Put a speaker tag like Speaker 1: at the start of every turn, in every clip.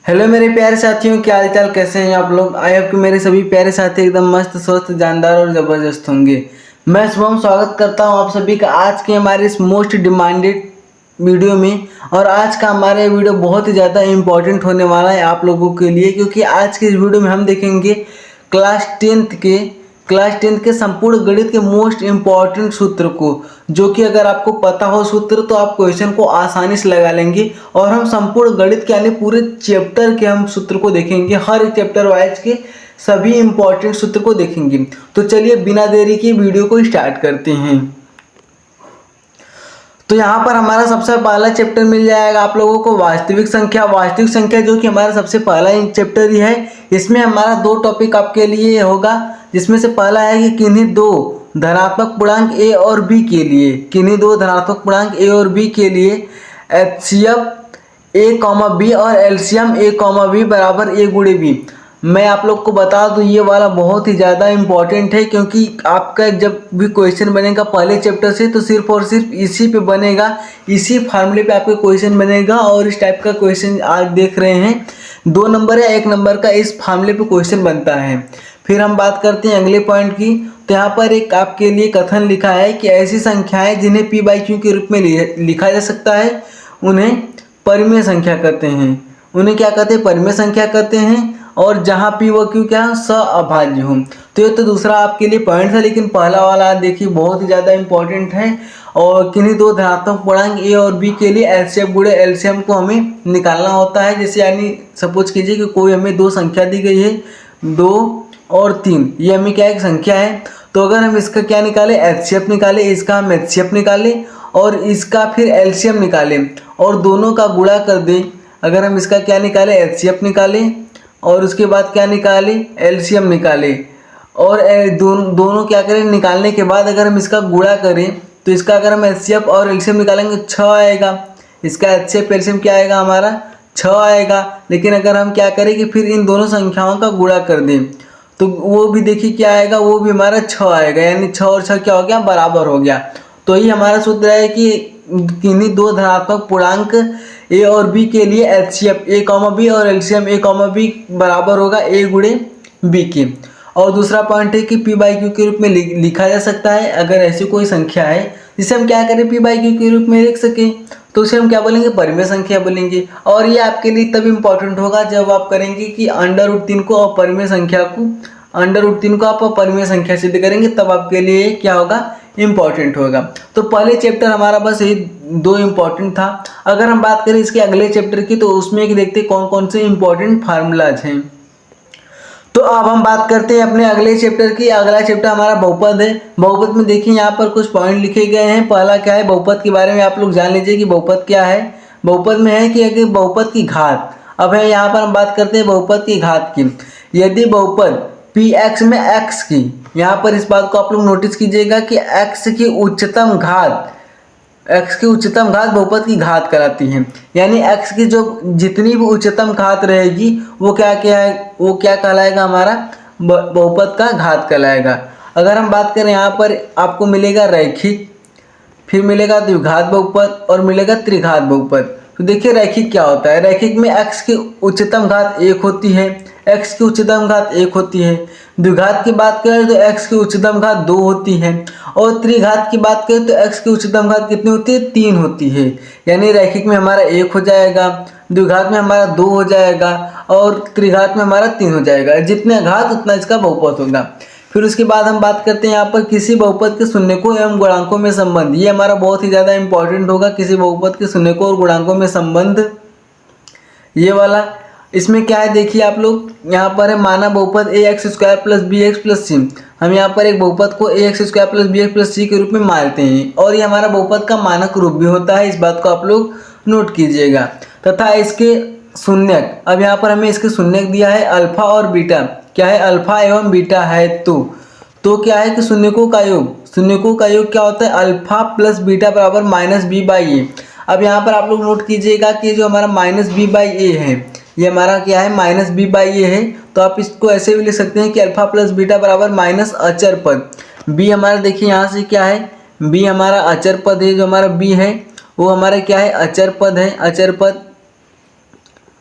Speaker 1: Hello मेरे प्यारे साथियों, क्या हाल चाल, कैसे हैं आप लोग। आई होप कि मेरे सभी प्यारे साथी एकदम मस्त स्वस्थ जानदार और ज़बरदस्त होंगे। मैं शुभम स्वागत करता हूं आप सभी का आज के हमारे इस मोस्ट डिमांडेड वीडियो में। और आज का हमारा ये वीडियो बहुत ही ज़्यादा इम्पोर्टेंट होने वाला है आप लोगों के लिए, क्योंकि आज के इस वीडियो में हम देखेंगे क्लास टेंथ के संपूर्ण गणित के मोस्ट इम्पॉर्टेंट सूत्र को, जो कि अगर आपको पता हो सूत्र तो आप क्वेश्चन को आसानी से लगा लेंगे। और हम संपूर्ण गणित के यानी पूरे चैप्टर के हम सूत्र को देखेंगे, हर एक चैप्टर वाइज के सभी इंपॉर्टेंट सूत्र को देखेंगे। तो चलिए बिना देरी के वीडियो को स्टार्ट करते हैं। तो यहाँ पर हमारा सबसे पहला चैप्टर मिल जाएगा आप लोगों को वास्तविक संख्या, जो कि हमारा सबसे पहला चैप्टर ही है। इसमें हमारा दो टॉपिक आपके लिए होगा, जिसमें से पहला है कि किन्हीं दो धनात्मक पूर्णांक ए और बी के लिए एचसीएफ ए कॉमा बी और एलसीएम ए कॉमा बी बराबर ए गुणे बी। मैं आप लोग को बता दूं ये वाला बहुत ही ज़्यादा इम्पॉर्टेंट है, क्योंकि आपका जब भी क्वेश्चन बनेगा पहले चैप्टर से तो सिर्फ और सिर्फ इसी पे बनेगा, इसी फार्मूले पे आपका क्वेश्चन बनेगा। और इस टाइप का क्वेश्चन आज देख रहे हैं 2 नंबर या 1 नंबर का इस फार्मूले पे क्वेश्चन बनता है। फिर हम बात करते हैं अगले पॉइंट की। तो यहाँ पर एक आपके लिए कथन लिखा है कि ऐसी संख्याएं जिन्हें पी बाई क्यू के रूप में लिखा जा सकता है उन्हें परिमेय संख्या कहते हैं। उन्हें क्या कहते हैं? परिमेय संख्या कहते हैं। और जहाँ पी व क्यू क्या अभाज्य हो। तो ये तो दूसरा आपके लिए पॉइंट था, लेकिन पहला वाला देखिए बहुत ही ज़्यादा इंपॉर्टेंट है। और किन्हीं दो धनात्मक पूर्णांक ए और बी के लिए एलसीएम गुणे एलसीएम को हमें निकालना होता है। जैसे यानी सपोज कीजिए कि कोई हमें दो संख्या दी गई है, 2 और 3, ये हमें क्या एक संख्या है। तो अगर हम इसका क्या निकालें, एचसीएफ निकालें, इसका हम एचसीएफ निकालें और इसका फिर एलसीएम निकालें और दोनों का गुणा कर दें। अगर हम इसका क्या निकालें, एचसीएफ निकालें और उसके बाद क्या निकालें, एलसीएम निकालें। और दोनों क्या करें, निकालने के बाद अगर हम इसका गुणा करें तो इसका अगर हम एचसीएफ और एलसीएम निकालेंगे 6 आएगा। इसका एचसीएफ एलसीएम क्या आएगा हमारा 6 आएगा। लेकिन अगर हम क्या करें कि फिर इन दोनों संख्याओं का गुणा कर दें तो वो भी देखिए क्या आएगा, वो भी हमारा 6 आएगा। यानी 6 और 6 क्या हो गया, बराबर हो गया। तो ये हमारा सूत्र है कि किन्हीं दो धनात्मक पूर्णांक ए और बी के लिए एचसीएफ ए कॉमा बी और एलसीएम ए कॉमा बी बराबर होगा ए गुणे बी के। और दूसरा पॉइंट है कि पी बाई क्यू के रूप में लिखा जा सकता है। अगर ऐसी कोई संख्या है जिसे हम क्या करें, पी बाई क्यू के रूप में लिख सकें, तो उसे हम क्या बोलेंगे, परिमेय संख्या बोलेंगे। और ये आपके लिए तब इम्पोर्टेंट होगा जब आप करेंगे कि अंडर रूट 3 को और परिमेय संख्या को अंडर रूट 3 को आप परिमेय संख्या सिद्ध करेंगे, तब आपके लिए क्या होगा, इम्पॉर्टेंट होगा। तो पहले चैप्टर हमारा बस यही 2 इम्पॉर्टेंट था। अगर हम बात करें इसके अगले चैप्टर की तो उसमें एक देखते कौन कौन से इम्पॉर्टेंट फार्मूलाज हैं। तो अब हम बात करते हैं अपने अगले चैप्टर की। अगला चैप्टर हमारा बहुपद है। बहुपद में देखिए यहाँ पर कुछ पॉइंट लिखे गए हैं। पहला क्या है, बहुपद के बारे में आप लोग जान लीजिए कि बहुपद क्या है। बहुपद में है कि बहुपद की घात। अब है यहाँ पर हम बात करते हैं बहुपद की घात की। यदि बहुपद पी एक्स में एक्स की, यहाँ पर इस बात को आप लोग नोटिस कीजिएगा कि एक्स की उच्चतम घात बहुपद की घात कहलाती है। यानी x की जो जितनी भी उच्चतम घात रहेगी वो क्या कहलाएगा, हमारा बहुपद का घात कहलाएगा। अगर हम बात करें यहाँ पर आपको मिलेगा रैखिक, फिर मिलेगा द्विघात बहुपद और मिलेगा त्रिघात बहुपद। तो देखिए रैखिक क्या होता है। रैखिक में x की उच्चतम घात 1 होती है, x की उच्चतम घात 1 होती है। द्विघात की बात करें तो x की उच्चतम घात 2 होती है। और त्रिघात की बात करें तो x की उच्चतम घात कितनी होती है, 3 होती है। यानी रैखिक में हमारा 1 हो जाएगा, द्विघात में हमारा 2 हो जाएगा और त्रिघात में हमारा 3 हो जाएगा। जितने घात उतना इसका बहुपद होगा। फिर उसके बाद हम बात करते हैं यहाँ पर किसी बहुपद के शून्यकों एवं गुणांकों में संबंध। ये हमारा बहुत ही ज़्यादा इंपॉर्टेंट होगा, किसी बहुपद के शून्यकों और गुणांकों में संबंध, ये वाला। इसमें क्या है देखिए आप लोग, यहाँ पर है माना बहुपद a x square plus b x plus c. हम यहाँ पर एक बहुपद को a x square plus b x plus c के रूप में मानते हैं और ये हमारा बहुपद का मानक रूप भी होता है। इस बात को आप लोग नोट कीजिएगा। तथा इसके शून्यक, अब यहाँ पर हमें इसके शून्यक दिया है अल्फा और बीटा। क्या है, अल्फा एवं बीटा है। तो क्या है कि शून्यकों का योग क्या होता है, अल्फा प्लस बीटा बराबर माइनस बी बाई ए। अब यहाँ पर आप लोग नोट कीजिएगा कि जो हमारा माइनस बी बाई ए है, ये हमारा क्या है, माइनस बी बाई ए है। तो आप इसको ऐसे भी लिख सकते हैं कि अल्फा प्लस बीटा बराबर माइनस अचर पद। बी हमारा देखिए यहाँ से क्या है, बी हमारा अचर पद है। जो हमारा बी है वो हमारा क्या है, अचर पद है। अचर पद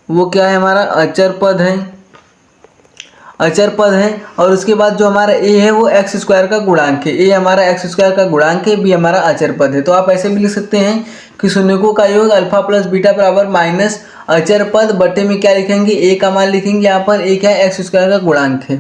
Speaker 1: वो क्या है हमारा अचर पद है, अचर पद है। और उसके बाद जो हमारा ए है वो एक्स स्क्वायर का गुणांक है, ए हमारा एक्स स्क्वायर का गुणांक है, बी हमारा अचर पद है। तो आप ऐसे भी लिख सकते हैं कि शून्यकों का योग अल्फा प्लस बीटा बराबर माइनस अचर पद बटे में क्या लिखेंगे, ए का मान लिखेंगे, यहाँ पर ए क्या है एक्स स्क्वायर का गुणांक है।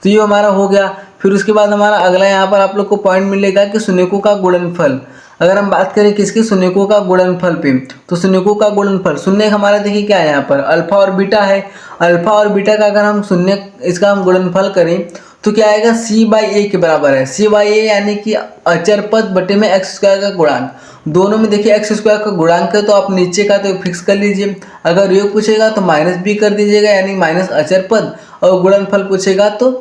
Speaker 1: तो ये हमारा हो गया। फिर उसके बाद हमारा अगला यहाँ पर आप लोग को पॉइंट मिलेगा कि शून्यकों का गुणनफल। अगर हम बात करें किसके, शून्यकों का गुणनफल पे, तो शून्यकों का गुणनफल, शून्य हमारा देखिए क्या है यहाँ पर अल्फा और बीटा है। अल्फा और बीटा का अगर हम शून्य इसका हम गुणनफल करें तो क्या आएगा, सी बाई ए के बराबर है। सी बाई ए यानी कि अचर पद बटे में एक्स स्क्वायर का गुणांक। दोनों में देखिए एक्स स्क्वायर का गुणांक है तो आप नीचे का तो फिक्स कर लीजिए, अगर योग पूछेगा तो माइनस बी कर दीजिएगा यानी माइनस अचर पद, और गुणनफल पूछेगा तो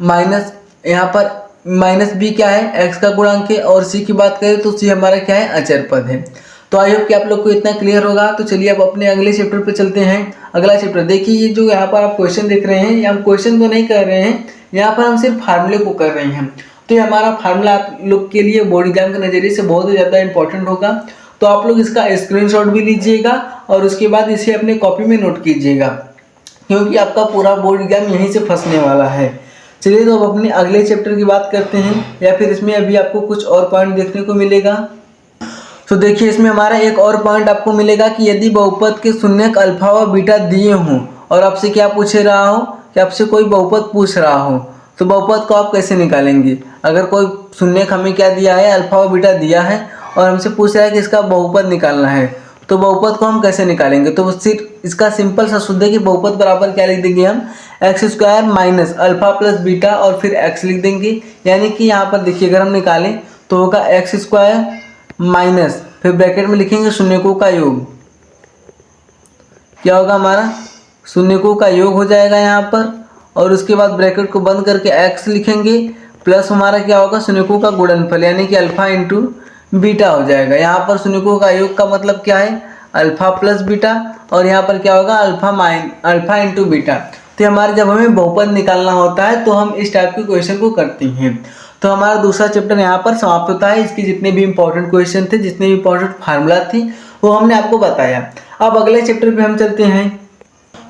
Speaker 1: माइनस, यहाँ पर माइनस बी क्या है एक्स का गुणांक है, और सी की बात करें तो सी हमारा क्या है अचर पद है। तो आई होप कि आप लोग को इतना क्लियर होगा। तो चलिए अब अपने अगले चैप्टर पे चलते हैं। अगला चैप्टर देखिए, ये जो यहाँ पर आप क्वेश्चन देख रहे हैं, ये हम क्वेश्चन तो नहीं कर रहे हैं, यहाँ पर हम सिर्फ फार्मूले को कर रहे हैं। तो ये हमारा फार्मूला आप लोग के लिए बोर्ड एग्जाम के नज़रिए से बहुत ही ज़्यादा इंपॉर्टेंट होगा। तो आप लोग इसका स्क्रीनशॉट भी लीजिएगा और उसके बाद इसे अपने कॉपी में नोट कीजिएगा, क्योंकि आपका पूरा बोर्ड एग्जाम यहीं से फंसने वाला है। चलिए तो अब अपने अगले चैप्टर की बात करते हैं, या फिर इसमें अभी आपको कुछ और पॉइंट देखने को मिलेगा। तो देखिए इसमें हमारा एक और पॉइंट आपको मिलेगा कि यदि बहुपद के शून्यक अल्फा व बीटा दिए हों और आपसे क्या पूछ रहा हो कि आपसे कोई बहुपद पूछ रहा हो, तो बहुपद को आप कैसे निकालेंगे। अगर कोई शून्यक हमें क्या दिया है, अल्फा व बीटा दिया है और हमसे पूछ रहा है कि इसका बहुपद निकालना है, तो बहुपद को हम कैसे निकालेंगे। तो सिर्फ इसका सिंपल सा शुद्ध है कि बहुपद बराबर क्या लिख देंगे हम, x square minus alpha plus beta और फिर एक्स लिख देंगे। यानी कि यहाँ पर देखिए अगर हम निकालें तो होगा एक्स स्क्वायर माइनस, फिर ब्रैकेट में लिखेंगे शून्यकों का योग, क्या होगा हमारा शून्यकों का योग हो जाएगा यहाँ पर, और उसके बाद ब्रैकेट को बंद करके एक्स लिखेंगे, प्लस हमारा क्या होगा शून्यकों का गुणनफल यानी कि अल्फा इंटू बीटा हो जाएगा। यहाँ पर शून्यकों का योग का मतलब क्या है, अल्फा प्लस बीटा, और यहाँ पर क्या होगा अल्फा इंटू बीटा। तो हमारे जब हमें बहुपद निकालना होता है तो हम इस टाइप के क्वेश्चन को करते हैं। तो हमारा दूसरा चैप्टर यहाँ पर समाप्त होता है। इसके जितने भी इंपॉर्टेंट क्वेश्चन थे, जितने भी इंपॉर्टेंट फार्मूला थे, वो हमने आपको बताया। अब अगले चैप्टर पे हम चलते हैं।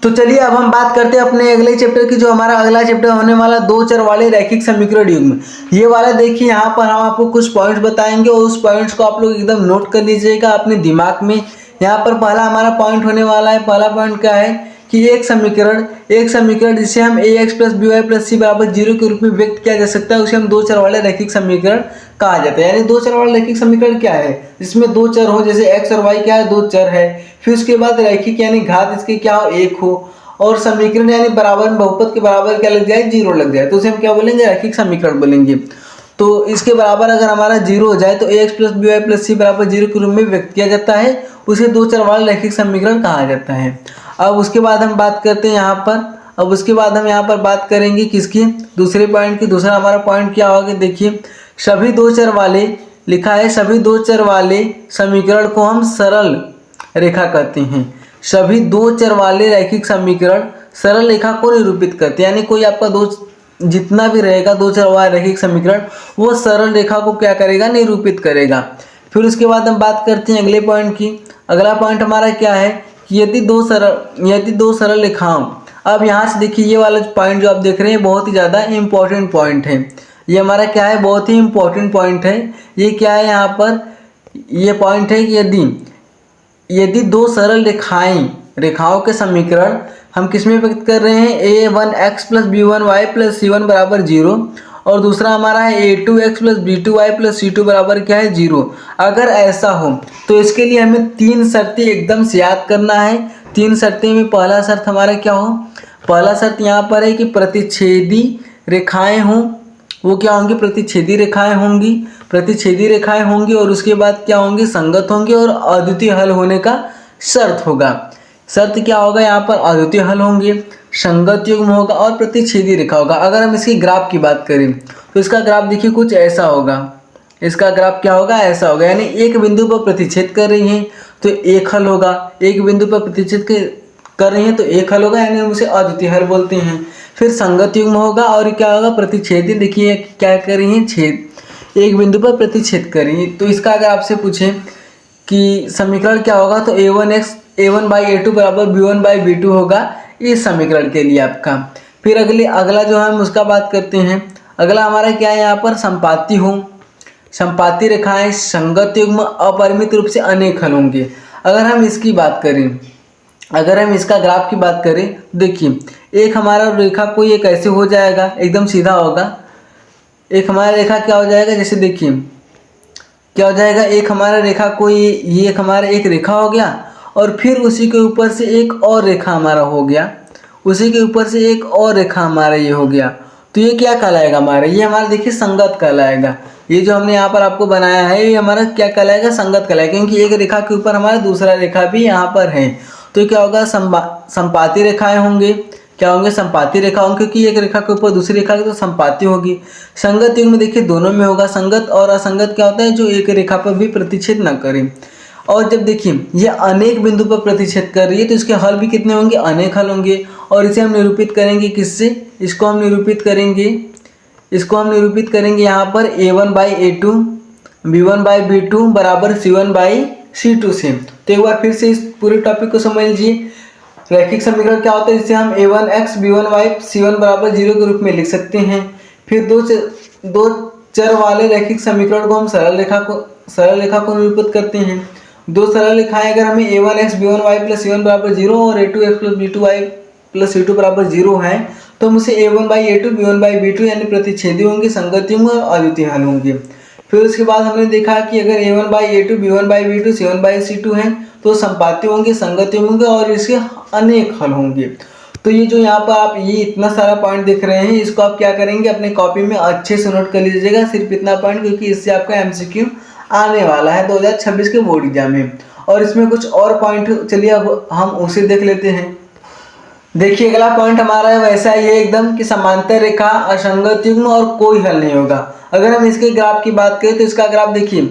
Speaker 1: तो चलिए अब हम बात करते हैं अपने अगले चैप्टर की, जो हमारा अगला चैप्टर होने वाला दो चर वाले रैखिक समीकरण युग्म। ये वाला देखिए यहाँ पर हम आपको कुछ पॉइंट्स बताएंगे और उस पॉइंट्स को आप लोग एकदम नोट कर लीजिएगा अपने दिमाग में। यहाँ पर पहला हमारा पॉइंट होने वाला है, पहला पॉइंट क्या है कि एक समीकरण जिसे हम a x plus b y plus c बराबर 0 के रूप में व्यक्त किया जा सकता है, उसे हम दो चर वाले रैखिक समीकरण कहा जाता है। यानी दो चर वाला रैखिक समीकरण क्या है, जिसमें दो चर हो, जैसे एक्स और वाई क्या है दो चर है, फिर उसके बाद रैखिक यानी घात इसके क्या हो एक हो, और समीकरण यानी बराबर में बहुपद के बराबर क्या लग जाए 0 लग जाए, तो उसे हम क्या बोलेंगे रैखिक समीकरण बोलेंगे। तो इसके बराबर अगर हमारा 0 हो जाए तो a x plus b y plus c बराबर 0 के रूप में व्यक्त किया जाता है, उसे दो चर वाला रैखिक समीकरण कहा जाता है। अब उसके बाद हम बात करते हैं यहाँ पर, अब उसके बाद हम यहाँ पर बात करेंगे किसकी, दूसरे पॉइंट की। दूसरा हमारा पॉइंट क्या होगा, देखिए सभी दो चर वाले लिखा है, सभी दो चर वाले समीकरण को हम सरल रेखा कहते हैं। सभी दो चर वाले रैखिक समीकरण सरल रेखा को निरूपित करते हैं, यानी कोई आपका दो जितना भी रहेगा दो चर वाला रैखिक समीकरण वो सरल रेखा को क्या करेगा, निरूपित करेगा। फिर उसके बाद हम बात करते हैं अगले पॉइंट की। अगला पॉइंट हमारा क्या है कि यदि दो सरल रेखाओं, अब यहाँ से देखिए ये वाला पॉइंट जो आप देख रहे हैं बहुत ही ज़्यादा इंपॉर्टेंट पॉइंट है। ये हमारा क्या है, बहुत ही इंपॉर्टेंट पॉइंट है। ये क्या है, यहाँ पर ये पॉइंट है कि यदि दो सरल रेखाओं के समीकरण हम किस में व्यक्त कर रहे हैं, a1x plus b1y plus c1 बराबर 0, और दूसरा हमारा है a2x plus b2y plus c2 बराबर क्या है 0। अगर ऐसा हो तो इसके लिए हमें तीन शर्तें एकदम से याद करना है। तीन शर्तें में पहला शर्त हमारा क्या हो, पहला शर्त यहाँ पर है कि प्रतिच्छेदी रेखाएं हों, वो क्या होंगी, प्रतिच्छेदी रेखाएं होंगी, और उसके बाद क्या होंगी, संगत होंगी, और अद्वितीय हल होने का शर्त होगा। शर्त क्या होगा, यहाँ पर अद्वितीय हल होंगे, संगत युग्म होगा और प्रतिच्छेदी रेखा होगा। अगर हम इसकी ग्राफ की बात करें तो इसका ग्राफ देखिए कुछ ऐसा होगा, इसका ग्राफ क्या होगा, ऐसा होगा। यानी एक बिंदु पर प्रतिच्छेद कर रही हैं तो एक हल होगा, एक बिंदु पर प्रतिच्छेद कर रही हैं तो एक हल होगा, यानी हम उसे अद्वितीय हल बोलते हैं। फिर संगत युग्म होगा और क्या होगा, प्रतिच्छेदी, देखिए क्या कर रही हैं, छेद, एक बिंदु पर प्रतिच्छेद कर रही हैं। तो इसका अगर आपसे पूछें कि समीकरण क्या होगा तो a1x a1/a2 बराबर b1/b2 होगा इस समीकरण के लिए आपका। फिर अगला जो है हम उसका बात करते हैं। अगला हमारा क्या है, यहाँ पर संपाती हो, संपाती रेखाएं संगत युग्म अपरिमित रूप से अनेक हल होंगे। अगर हम इसकी बात करें, अगर हम इसका ग्राफ की बात करें, देखिए एक हमारा रेखा कोई एक ऐसे हो जाएगा, एकदम सीधा होगा। एक हमारा रेखा क्या हो जाएगा, जैसे देखिए क्या हो जाएगा, एक हमारा रेखा कोई, ये एक हमारा एक रेखा हो गया और फिर उसी के ऊपर से एक और रेखा हमारा हो गया, उसी के ऊपर से एक और रेखा हमारा ये हो गया। तो ये क्या कहलाएगा हमारा, ये हमारा देखिए संगत कहलाएगा। ये जो हमने यहाँ पर आपको बनाया है ये हमारा क्या कहलाएगा, संगत कहलाएगा, क्योंकि एक रेखा के ऊपर हमारा दूसरा रेखा भी यहाँ पर है। तो क्या होगा, संपाती रेखाएं होंगे, क्या होंगे, संपाती रेखा होंगे, क्योंकि एक रेखा के ऊपर दूसरी रेखा की तो संपाती होगी। संगत युग्म में देखिए दोनों में होगा, संगत और असंगत क्या होता है, जो एक रेखा पर भी प्रतिच्छेद न करें। और जब देखिए ये अनेक बिंदु पर प्रतिच्छेद कर रही है तो इसके हल भी कितने होंगे, अनेक हल होंगे। और इसे हम निरूपित करेंगे किससे, इसको हम निरूपित करेंगे यहाँ पर a1/a2 b1/b2 बराबर c1/c2 से। तो एक बार फिर से इस पूरे टॉपिक को समझ लीजिए। रैखिक समीकरण क्या होता है, जिसे हम a1x b1y c1 बराबर 0 के रूप में लिख सकते हैं। फिर दो चर वाले रैखिक समीकरण को हम सरल रेखा को निरूपित करते हैं। दो सरल रेखाएं अगर हमें a1x b1y प्लस c1 बराबर 0 और a2x plus b2y plus c2 बराबर 0 है तो हम उसे a1/a2 b1/b2 यानी प्रतिच्छेदी होंगे, संगत होंगे और अद्वितीय हल होंगे। फिर उसके बाद हमने देखा कि अगर a1/a2 b1/b2 c1/c2 है तो संपाती होंगे, संगति होंगे और इसके अनेक हल होंगे। तो ये जो यहाँ पर आप ये इतना सारा पॉइंट देख रहे हैं, इसको आप क्या करेंगे, अपने कॉपी में अच्छे से नोट कर लीजिएगा, सिर्फ इतना पॉइंट, क्योंकि इससे आपका एमसीक्यू आने वाला है 2026 के बोर्ड एग्जाम में। और इसमें कुछ और पॉइंट, चलिए अब हम उसे देख लेते हैं। देखिए अगला पॉइंट हमारा है वैसा ही है एकदम कि समांतर रेखा, असंगत युग्म और कोई हल नहीं होगा। अगर हम इसके ग्राफ की बात करें तो इसका ग्राफ देखिए,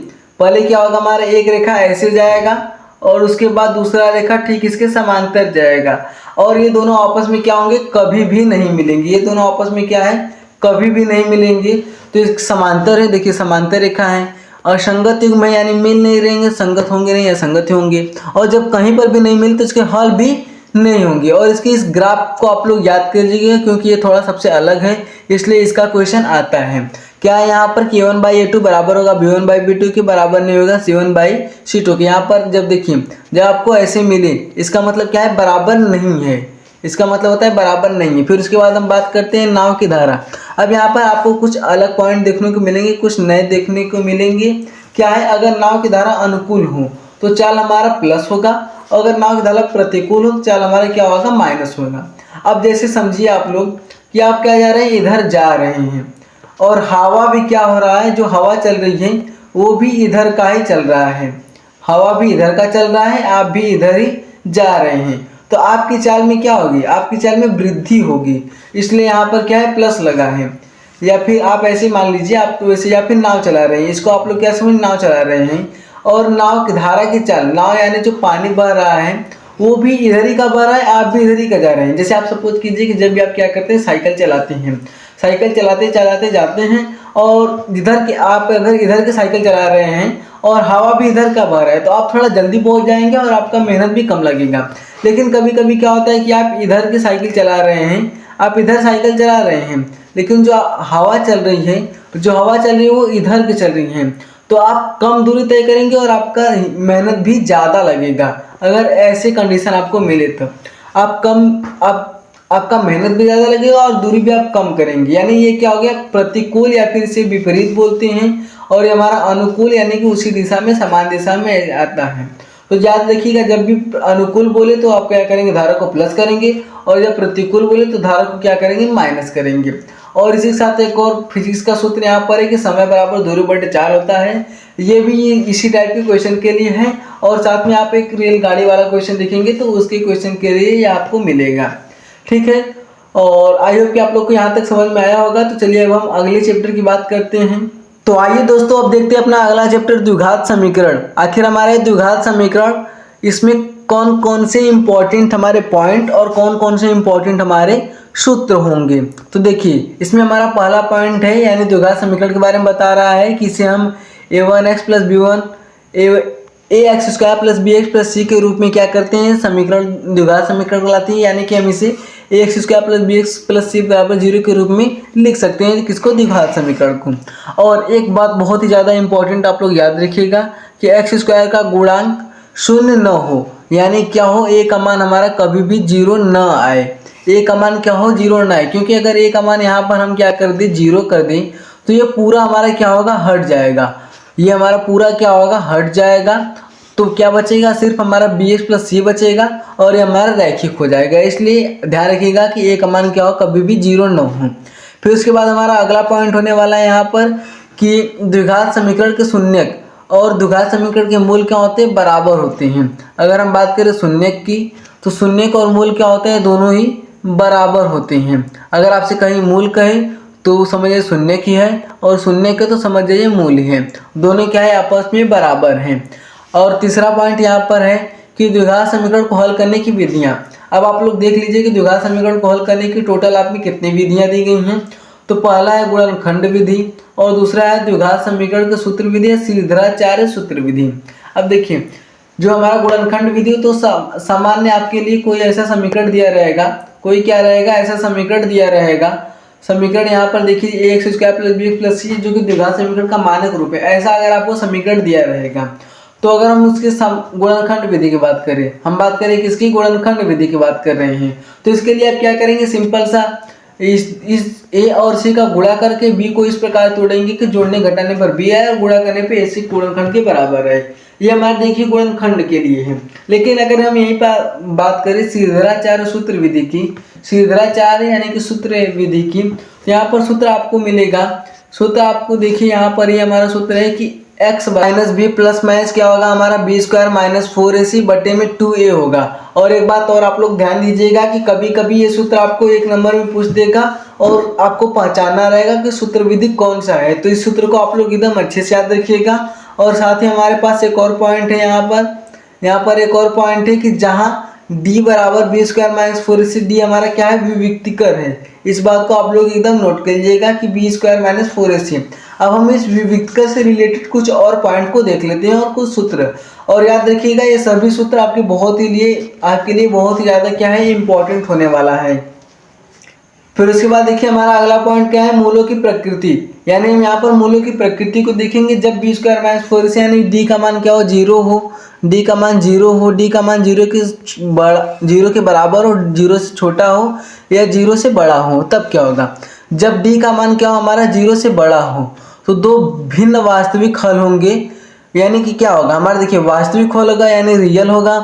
Speaker 1: पहले क्या होगा, हमारा एक रेखा ऐसे जाएगा और उसके बाद दूसरा रेखा ठीक इसके समांतर जाएगा और ये दोनों आपस में क्या होंगे, कभी भी नहीं मिलेंगे। ये दोनों आपस में क्या है, कभी भी नहीं मिलेंगे। तो एक समांतर है, देखिए समांतर रेखा है। असंगत युग्म में यानी मिल नहीं रहेंगे, संगत होंगे नहीं, असंगत होंगे। और जब कहीं पर भी नहीं मिले तो इसके हल भी नहीं होंगे। और इसके इस ग्राफ को आप लोग याद कर लीजिएगा, क्योंकि ये थोड़ा सबसे अलग है, इसलिए इसका क्वेश्चन आता है। क्या है यहाँ पर कि a1/a2 बराबर होगा b1/b2 के बराबर नहीं होगा c1/c2 के। यहाँ पर जब देखिए जब आपको ऐसे मिले इसका मतलब क्या है, बराबर नहीं है, इसका मतलब होता है बराबर नहीं है। फिर उसके बाद हम बात करते हैं नाव की धारा। अब यहाँ पर आपको कुछ अलग पॉइंट देखने को मिलेंगे, कुछ नए देखने को मिलेंगे। क्या है, अगर नाव की धारा अनुकूल हो तो चाल हमारा प्लस होगा, अगर नाव की धारा प्रतिकूल हो तो चाल हमारा क्या होगा, माइनस होगा। अब जैसे समझिए आप लोग कि आप क्या जा रहे हैं, इधर जा रहे हैं और हवा भी क्या हो रहा है, जो हवा चल रही है वो भी इधर का ही चल रहा है, हवा भी इधर का चल रहा है, आप भी इधर ही जा रहे हैं। तो आपकी चाल में क्या होगी, आपकी चाल में वृद्धि होगी, इसलिए यहाँ पर क्या है, प्लस लगा है। या फिर आप ऐसे मान लीजिए आप तो वैसे, या फिर नाव चला रहे हैं, इसको आप लोग क्या समझ, नाव चला रहे हैं और नाव की धारा की चाल, नाव यानी जो पानी बह रहा है वो भी इधर ही का बह रहा है, आप भी इधर ही का जा रहे हैं। जैसे आप सपोज कीजिए कि जब भी आप क्या करते हैं, साइकिल चलाते हैं, साइकिल चलाते चलाते जाते हैं और इधर के आप अगर इधर के साइकिल चला रहे हैं और हवा भी इधर का बह रहा है तो आप थोड़ा जल्दी पहुंच जाएंगे और आपका मेहनत भी कम लगेगा। लेकिन कभी कभी क्या होता है कि आप इधर की साइकिल चला रहे हैं, आप इधर साइकिल चला रहे हैं, लेकिन जो हवा चल रही है वो इधर की चल रही है, तो आप कम दूरी तय करेंगे और आपका मेहनत भी ज़्यादा लगेगा। अगर ऐसे कंडीशन आपको मिले तो आपका मेहनत भी ज़्यादा लगेगा और दूरी भी आप कम करेंगे। यानी ये क्या हो गया, प्रतिकूल या फिर इसे विपरीत बोलते हैं। और ये हमारा अनुकूल यानी कि उसी दिशा में, समान दिशा में आता है। तो याद रखिएगा, जब भी अनुकूल बोले तो आप क्या करेंगे, धारा को प्लस करेंगे, और जब प्रतिकूल बोले तो धारा को क्या करेंगे, माइनस करेंगे। और इसी के साथ एक और फिजिक्स का सूत्र यहाँ पर है कि समय बराबर दूरी बटे 4 होता है। ये भी इसी टाइप के क्वेश्चन के लिए है। और साथ में आप एक रेलगाड़ी वाला क्वेश्चन देखेंगे तो उसके क्वेश्चन के लिए ये आपको मिलेगा, ठीक है। और आई होप कि आप लोग को यहाँ तक समझ में आया होगा। तो चलिए अब हम अगले चैप्टर की बात करते हैं। तो आइए दोस्तों अब देखते हैं अपना अगला चैप्टर, द्विघात समीकरण। आखिर हमारे द्विघात समीकरण, इसमें कौन कौन से इंपॉर्टेंट हमारे पॉइंट और कौन कौन से इंपॉर्टेंट हमारे सूत्र होंगे। तो देखिए इसमें हमारा पहला पॉइंट है, यानी द्विघात समीकरण के बारे में बता रहा है कि इसे हम a1x plus b1 a x square plus b x plus c के रूप में क्या करते हैं, समीकरण द्विघात समीकरण को लाते हैं, यानी कि हम इसे a x square plus b x plus c बराबर 0 के रूप में लिख सकते हैं, किसको, द्विघात समीकरण को। और एक बात बहुत ही ज़्यादा इंपॉर्टेंट आप लोग याद रखिएगा कि एक्स स्क्वायर का गुणांक शून्य न हो, यानी क्या हो, ए का मान हमारा कभी भी 0 न आए, ए का मान क्या हो, 0 न आए, क्योंकि अगर ए का मान यहाँ पर हम क्या कर दें, 0 कर दें, तो ये पूरा हमारा क्या होगा, हट जाएगा, ये हमारा पूरा क्या होगा, हट जाएगा। तो क्या बचेगा, सिर्फ हमारा बी एक्स प्लस सी बचेगा और ये हमारा रैखिक हो जाएगा। इसलिए ध्यान रखिएगा कि ए का मान क्या हो, कभी भी 0 न हो। फिर उसके बाद हमारा अगला पॉइंट होने वाला है यहाँ पर कि द्विघात समीकरण के शून्यक और द्विघात समीकरण के मूल क्या होते हैं, बराबर होते हैं। अगर हम बात करें शून्यक की, तो शून्यक और मूल क्या होते हैं, दोनों ही बराबर होते हैं। अगर आपसे कहीं मूल कहे तो समझिए शून्य की है, और शून्य के तो समझ जाइए मूल है, दोनों क्या है, आपस में बराबर हैं। और तीसरा पॉइंट यहाँ पर है कि द्विघात समीकरण को हल करने की विधियाँ। अब आप लोग देख लीजिए कि द्विघात समीकरण को हल करने की टोटल आप में कितनी विधियाँ दी गई हैं। तो पहला है गुणनखंड विधि, और दूसरा है द्विघात समीकरण के सूत्र विधि या श्रीधराचार्य सूत्र विधि। अब देखिए, जो हमारा गुणनखंड विधि तो सामान्य आपके लिए कोई ऐसा समीकरण दिया रहेगा, कोई क्या रहेगा, ऐसा समीकरण दिया रहेगा। समीकरण यहाँ पर देखिए a x square plus b x plus c, जो कि द्विघात समीकरण का मानक रूप है, ऐसा अगर आपको समीकरण दिया रहेगा, तो अगर हम उसके गुणनखंड विधि की बात करें, हम बात करें किसकी, गुणनखंड विधि की बात कर रहे हैं, तो इसके लिए आप क्या करेंगे, सिंपल सा इस ए और सी का गुणा करके बी को इस प्रकार तोड़ेंगे कि जोड़ने घटाने पर बी आए और गुणा करने पे ए सी गुणनखंड के बराबर है। ये हमारे देखिए गुणनखंड के लिए है। लेकिन अगर हम यहीं पर बात करें श्रीधराचार्य सूत्र विधि की, श्रीधराचार्य यानी कि सूत्र विधि की, तो यहाँ पर सूत्र आपको मिलेगा, सूत्र आपको देखिए यहाँ पर ये हमारा सूत्र है कि x minus b plus minus क्या होगा, हमारा बी स्क्वायर माइनस 4ac बटे में 2a होगा। और एक बात और आप लोग ध्यान दीजिएगा कि कभी कभी ये सूत्र आपको एक नंबर में पूछ देगा और आपको पहचानना रहेगा कि सूत्र विधि कौन सा है, तो इस सूत्र को आप लोग एकदम अच्छे से याद रखिएगा। और साथ ही हमारे पास एक और पॉइंट है, यहाँ पर एक और पॉइंट है कि जहाँ d बराबर B square minus 4ac, D हमारा क्या है, विविक्तिकर है। इस बात को आप लोग एकदम नोट कर लीजिएगा कि बी स्क्वायर माइनस 4ac। अब हम इस विविक्तिकर से रिलेटेड कुछ और पॉइंट को देख लेते हैं और कुछ सूत्र, और याद रखिएगा ये सभी सूत्र आपके लिए बहुत ही ज़्यादा क्या है, इंपॉर्टेंट होने वाला है। फिर उसके बाद देखिए हमारा अगला पॉइंट क्या है, मूलों की प्रकृति, यानी हम यहाँ पर मूलों की प्रकृति को देखेंगे। जब बी स्क्वायर माइनस 4ac यानी डी का मान क्या हो, 0 हो, डी का मान 0 हो, डी का मान 0 के बराबर हो, 0 से छोटा हो या 0 से बड़ा हो, तब क्या होगा, जब डी का मान क्या हो, हमारा 0 से बड़ा हो, तो दो भिन्न वास्तविक हल होंगे। यानी कि क्या होगा, हमारा देखिए वास्तविक हल होगा यानी रियल होगा,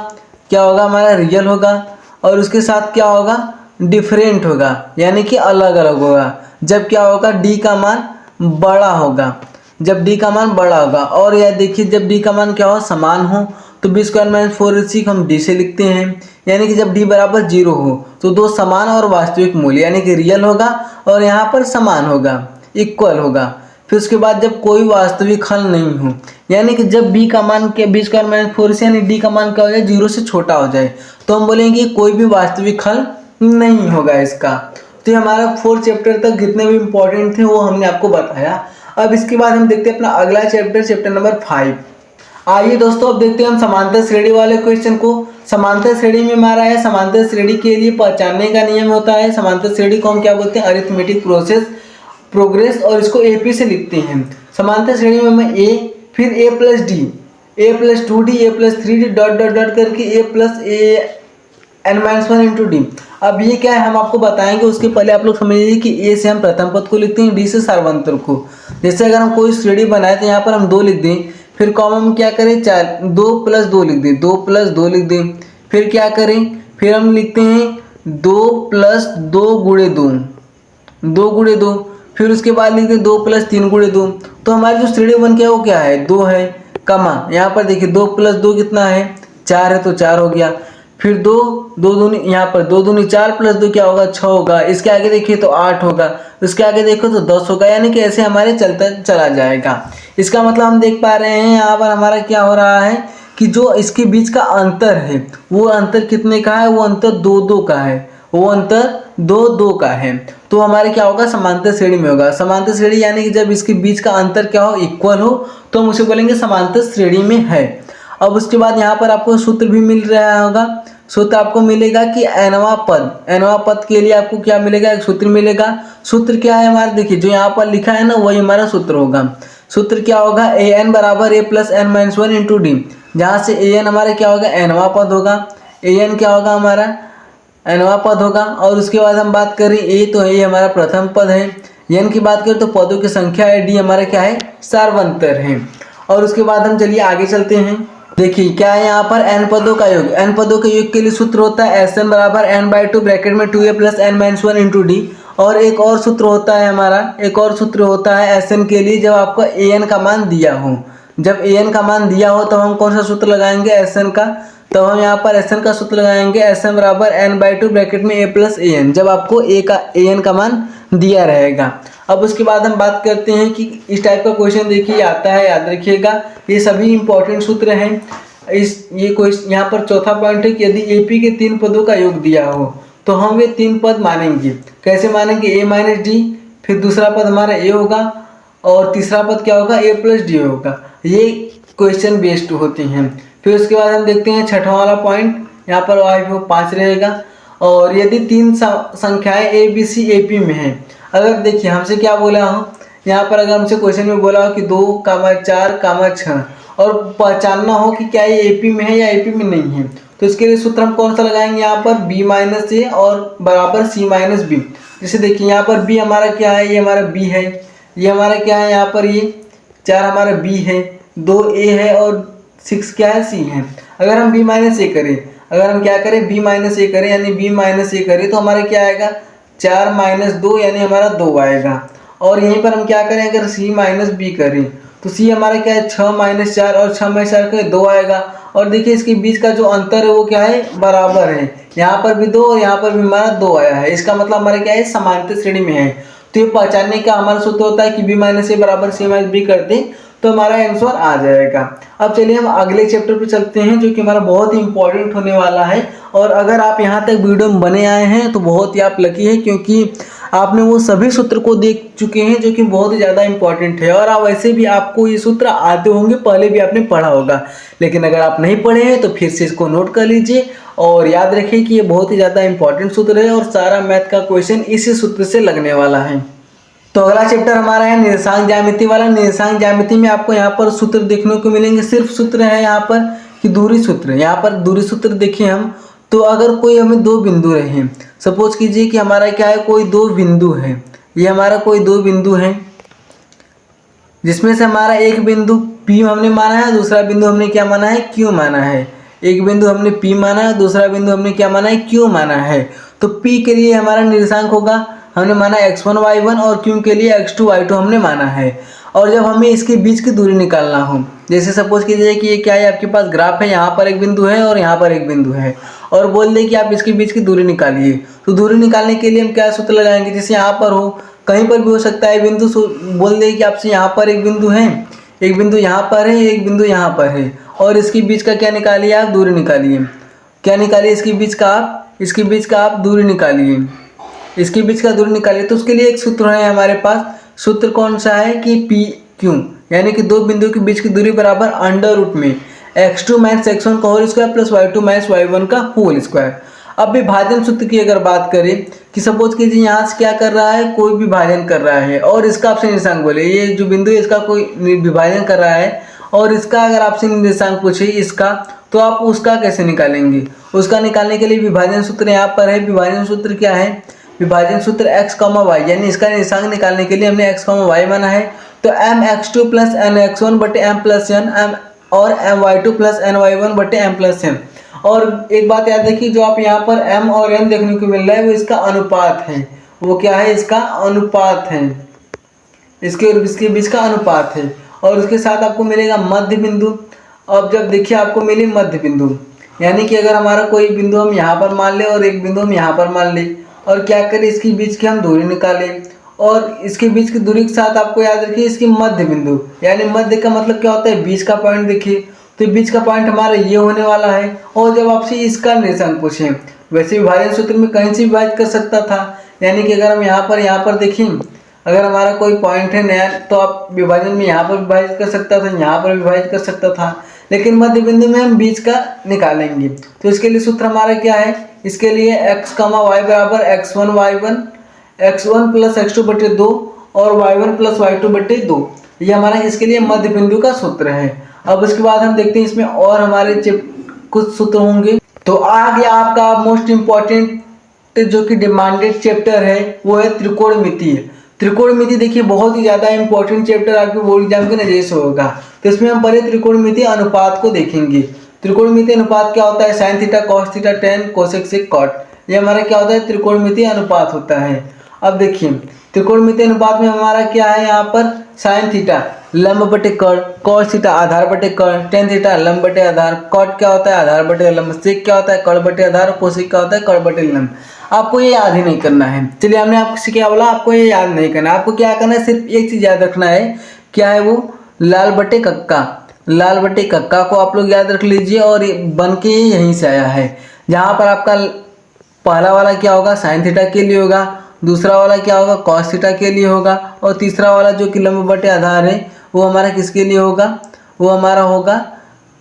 Speaker 1: क्या होगा, हमारा रियल होगा, और उसके साथ क्या होगा, डिफरेंट होगा, यानी कि अलग अलग होगा। जब क्या होगा, डी का मान बड़ा होगा, जब डी का मान बड़ा होगा। और यह देखिए जब डी का मान क्या हो, समान हो, तो बी स्क्वायर माइनस 4ac हम डी से लिखते हैं, यानी कि जब डी बराबर 0 हो तो दो समान और वास्तविक मूल्य, यानी कि रियल होगा और यहाँ पर समान होगा, इक्वल होगा। फिर उसके बाद जब कोई वास्तविक हल नहीं हो, यानी कि जब बी का मान क्या, बी स्क्वायर माइनस 4ac यानी डी का मान क्या हो जाए, 0 से छोटा हो जाए, तो हम बोलेंगे कोई भी वास्तविक हल नहीं होगा इसका। तो ये हमारा 4 चैप्टर तक जितने भी इंपॉर्टेंट थे वो हमने आपको बताया। अब इसके बाद हम देखते हैं अपना अगला चैप्टर, चैप्टर नंबर 5। आइए दोस्तों अब देखते हैं हम समांतर श्रेणी वाले क्वेश्चन को। समांतर श्रेणी में हमारा है, समांतर श्रेणी के लिए पहचानने का नियम होता है, समांतर श्रेणी को हम क्या बोलते हैं, अरिथमेटिक प्रोग्रेस, और इसको एपी से लिखते हैं। समांतर श्रेणी में हमें ए, फिर a plus d, a plus 2d, a plus 3d dot dot dot करके a plus n-1 into D. अब ये क्या है हम आपको बताएंगे, उसके पहले आप लोग समझ लीजिए कि ए से हम प्रथम पद को लिखते हैं, डी से सर्वांतर को। जैसे अगर हम कोई श्रेणी बनाए तो यहाँ पर हम 2 लिख दें, फिर कॉमा में क्या करें, 2 प्लस 2 लिख दें, 2 प्लस 2 लिख दें, फिर क्या करें, फिर हम लिखते हैं 2 प्लस 2 गुणे 2, 2 गुणे 2, फिर उसके बाद लिखते हैं 2 प्लस 3 गुणे 2। तो हमारी जो श्रेणी बन गया वो क्या है, 2 है, कमा यहाँ पर देखिए 2 प्लस 2 कितना है, 4 है, तो 4 हो गया। फिर 2 दूनी, यहाँ पर 2 दूनी 4 प्लस 2 क्या होगा, 6 होगा। इसके आगे देखिए तो 8 होगा, इसके आगे देखो तो 10 होगा, यानी कि ऐसे हमारे चलता चला जाएगा। इसका मतलब हम देख पा रहे हैं यहाँ पर हमारा क्या हो रहा है कि जो इसके बीच का अंतर है वो अंतर कितने का है, वो अंतर 2-2 का है, वो अंतर 2-2 का है। तो हमारे क्या होगा, समांतर श्रेणी में होगा। समांतर श्रेणी यानी कि जब इसके बीच का अंतर क्या हो, इक्वल हो, तो हम उसे बोलेंगे समांतर श्रेणी में है। अब उसके बाद यहाँ पर आपको सूत्र भी मिल रहा होगा। सूत्र आपको मिलेगा कि nवां पद के लिए आपको क्या मिलेगा, एक सूत्र मिलेगा। सूत्र क्या है हमारा, देखिए जो यहाँ पर लिखा है ना वही हमारा सूत्र होगा। सूत्र क्या होगा, an बराबर a plus n minus one into D, जहाँ से an हमारा क्या होगा, nवां पद होगा। an क्या होगा हमारा, nवां पद होगा। और उसके बाद हम बात करें a, तो a हमारा प्रथम पद है। n की बात करें तो पदों की संख्या है। d हमारा क्या है, सार्वंतर है। और उसके बाद हम चलिए आगे चलते हैं। देखिए क्या है यहाँ पर, n पदों का योग। n पदों के योग के लिए सूत्र होता है Sn बराबर n/2 ब्रैकेट में 2a plus n minus one into D. और एक और सूत्र होता है हमारा, एक और सूत्र होता है Sn के लिए, जब आपको an का मान दिया हो। जब an का मान दिया हो तो हम कौन सा सूत्र लगाएंगे, Sn का। तो हम यहाँ पर Sn का सूत्र लगाएंगे Sn बराबर n/2 ब्रैकेट में a प्लस an, जब आपको an का मान दिया रहेगा। अब उसके बाद हम बात करते हैं कि इस टाइप का क्वेश्चन देखिए आता है, याद रखिएगा ये सभी इंपॉर्टेंट सूत्र हैं। ये क्वेश्चन यहाँ पर चौथा पॉइंट है कि यदि AP के 3 पदों का योग दिया हो तो हम वे 3 पद मानेंगे। कैसे मानेंगे, a माइनस डी, फिर दूसरा पद हमारा a होगा और तीसरा पद क्या होगा, a प्लस डी होगा। ये क्वेश्चन बेस्ड होते हैं। फिर उसके बाद हम देखते हैं छठवां वाला पॉइंट, यहाँ पर वो 5 रहेगा। और यदि 3 संख्याएं a b c AP में हैं, अगर देखिए हमसे क्या बोला हो यहाँ पर, अगर हमसे क्वेश्चन में बोला हो कि 2, 4, 6 और पहचानना हो कि क्या ये AP में है या AP में नहीं है, तो इसके लिए सूत्र हम कौन सा लगाएंगे, यहाँ पर b माइनस ए और बराबर c माइनस बी। जैसे देखिए यहाँ पर b हमारा क्या है, ये हमारा b है, ये हमारा क्या है, यहाँ पर ये 4 हमारा b है, 2 a है और 6 क्या है, c है। अगर हम b माइनस ए करें, अगर हम क्या करें, b माइनस ए करें यानी b माइनस ए करें तो हमारा क्या आएगा, 4 माइनस 2 यानी हमारा 2 आएगा। और यहीं पर हम क्या करें, अगर c माइनस बी करें तो c हमारा क्या है, 6 माइनस 4 और 6 माइनस 4 का 2 आएगा। और देखिए इसके बीच का जो अंतर है वो क्या है, बराबर है। यहाँ पर भी 2 और यहाँ पर भी हमारा 2 आया है, इसका मतलब हमारा क्या है, समांतर श्रेणी में है। तो ये पहचानने का हमारा सूत्र होता है कि b माइनस ए बराबर c माइनस बी कर दें तो हमारा आंसर आ जाएगा। अब चलिए हम अगले चैप्टर पे चलते हैं जो कि हमारा बहुत ही इंपॉर्टेंट होने वाला है। और अगर आप यहाँ तक वीडियो में बने आए हैं तो बहुत ही आप लकी हैं, क्योंकि आपने वो सभी सूत्र को देख चुके हैं जो कि बहुत ही ज़्यादा इंपॉर्टेंट है। और आप वैसे भी आपको ये सूत्र आते होंगे, पहले भी आपने पढ़ा होगा, लेकिन अगर आप नहीं पढ़े हैं तो फिर से इसको नोट कर लीजिए और याद रखिए कि ये बहुत ही ज़्यादा इंपॉर्टेंट सूत्र है और सारा मैथ का क्वेश्चन इसी सूत्र से लगने वाला है। तो अगला चैप्टर हमारा है निर्देशांक ज्यामिति वाला। निर्देशांक ज्यामिति में आपको यहाँ पर सूत्र देखने को मिलेंगे, सिर्फ सूत्र है यहाँ पर कि दूरी सूत्र। यहाँ पर दूरी सूत्र देखिए हम, तो अगर कोई हमें 2 बिंदु रहे, सपोज कीजिए कि हमारा क्या है, कोई 2 बिंदु है, ये हमारा कोई 2 बिंदु है, जिसमें से हमारा एक बिंदु P हमने माना है, दूसरा बिंदु हमने क्या माना है, Q माना है। एक बिंदु हमने P माना है, दूसरा बिंदु हमने क्या माना है, Q माना है। तो P के लिए हमारा निर्देशांक होगा, हमने माना x1 y1 और Q के लिए x2 y2 हमने माना है। और जब हमें इसके बीच की दूरी निकालना हो, जैसे सपोज कीजिए कि ये क्या है, आपके पास ग्राफ है, यहाँ पर एक बिंदु है और यहाँ पर एक बिंदु है, और बोल दे कि आप इसके बीच की दूरी निकालिए। तो दूरी निकालने के लिए हम क्या सूत्र लगाएंगे, जैसे यहाँ पर हो, कहीं पर भी हो सकता है बिंदु, बोल दे कि आपसे यहाँ पर एक बिंदु है, एक बिंदु यहाँ पर है, एक बिंदु यहाँ पर है, और इसके बीच का क्या निकालिए, आप दूरी निकालिए। क्या निकालिए, इसके बीच का आप दूरी निकालिए, इसके बीच का दूरी निकालिए। तो उसके लिए एक सूत्र है हमारे पास, सूत्र कौन सा है कि PQ, यानी कि 2 बिंदु के बीच की दूरी बराबर अंडर रूट में x2 माइनस x1 का whole square plus y2 minus y1 का होल स्क्वायर। अब विभाजन सूत्र की अगर बात करें कि सपोज कीजिए यहाँ से क्या कर रहा है, कोई विभाजन कर रहा है और इसका आपसे निर्देशांक बोले, ये जो बिंदु है इसका कोई विभाजन कर रहा है और इसका अगर आपसे निर्देशांक पूछे इसका, तो आप उसका कैसे निकालेंगे। उसका निकालने के लिए विभाजन सूत्र यहाँ पर है। विभाजन सूत्र क्या है, विभाजन सूत्र x, y, यानी इसका निर्देशांक निकालने के लिए हमने x, y माना है। तो mx2 प्लस nx1 बटे m प्लस n और my2 प्लस ny1 बटे m प्लस n। और एक बात याद रखिए, जो आप यहाँ पर m और n देखने को मिल रहा है वो इसका अनुपात है। वो क्या है, इसका अनुपात है, इसके बीच का अनुपात है। और उसके साथ आपको मिलेगा मध्य बिंदु। अब जब देखिए आपको मिले मध्य बिंदु, यानी कि अगर हमारा कोई बिंदु हम यहाँ पर मान ले और एक बिंदु हम यहाँ पर मान ले, और क्या करें, इसके बीच की हम दूरी निकालें, और इसके बीच की दूरी के साथ आपको याद रखिए इसकी मध्य बिंदु, यानी मध्य का मतलब क्या होता है, बीच का पॉइंट। देखिए तो बीच का पॉइंट हमारा ये होने वाला है। और जब आपसे इसका निर्देशांक पूछे, वैसे विभाजन सूत्र में कहीं से विभाजित कर सकता था, यानी कि अगर हम यहाँ पर देखें, अगर हमारा कोई पॉइंट है नया, तो आप विभाजन में यहाँ पर विभाजित कर सकता था, यहाँ पर विभाजित कर सकता था। लेकिन मध्य बिंदु में हम बीच का निकालेंगे। तो इसके लिए सूत्र हमारा क्या है, इसके लिए x, y बराबर x1 प्लस x2 बटे 2 और y1 प्लस y2 बटे 2, ये हमारा इसके लिए मध्य बिंदु का सूत्र है। अब उसके बाद हम देखते हैं इसमें और हमारे कुछ सूत्र होंगे। तो आ गया आपका मोस्ट इम्पॉर्टेंट जो कि डिमांडेड चैप्टर है वो है त्रिकोणमिति। त्रिकोणमिति देखिए बहुत ही ज़्यादा इंपॉर्टेंट चैप्टर आपके बोर्ड एग्जाम के नज़रिए से होगा। तो इसमें हम पहले त्रिकोणमिति अनुपात को देखेंगे। त्रिकोणमिति अनुपात क्या होता है, sine theta cos theta tan cosec sec cot, ये हमारा क्या होता है, त्रिकोणमिति अनुपात होता है। अब देखिए त्रिकोणमिति अनुपात में हमारा क्या है, यहाँ पर साइन थीटा लंब बटे कर्ण, कॉस थीटा आधार बटे कर्ण, टेन थीटा लंब बटे आधार, कॉट क्या होता है आधार बटे लंब, सेक क्या होता है कर्ण बटे आधार, कोसेक क्या होता है कर्ण बटे लंब। आपको ये याद ही नहीं करना है। चलिए हमने आपसे क्या बोला, आपको ये याद नहीं करना, आपको क्या करना है, सिर्फ एक चीज़ याद रखना है, क्या है वो, लाल बटे कक्का। लाल बटे कक्का को आप लोग याद रख लीजिए और बन के यहीं से आया है। जहाँ पर आपका पहला वाला क्या होगा, साइन थीटा के लिए होगा, दूसरा वाला क्या होगा, कॉस थीटा के लिए होगा, और तीसरा वाला जो कि लंब बटे आधार है वो हमारा किसके लिए होगा, वो हमारा होगा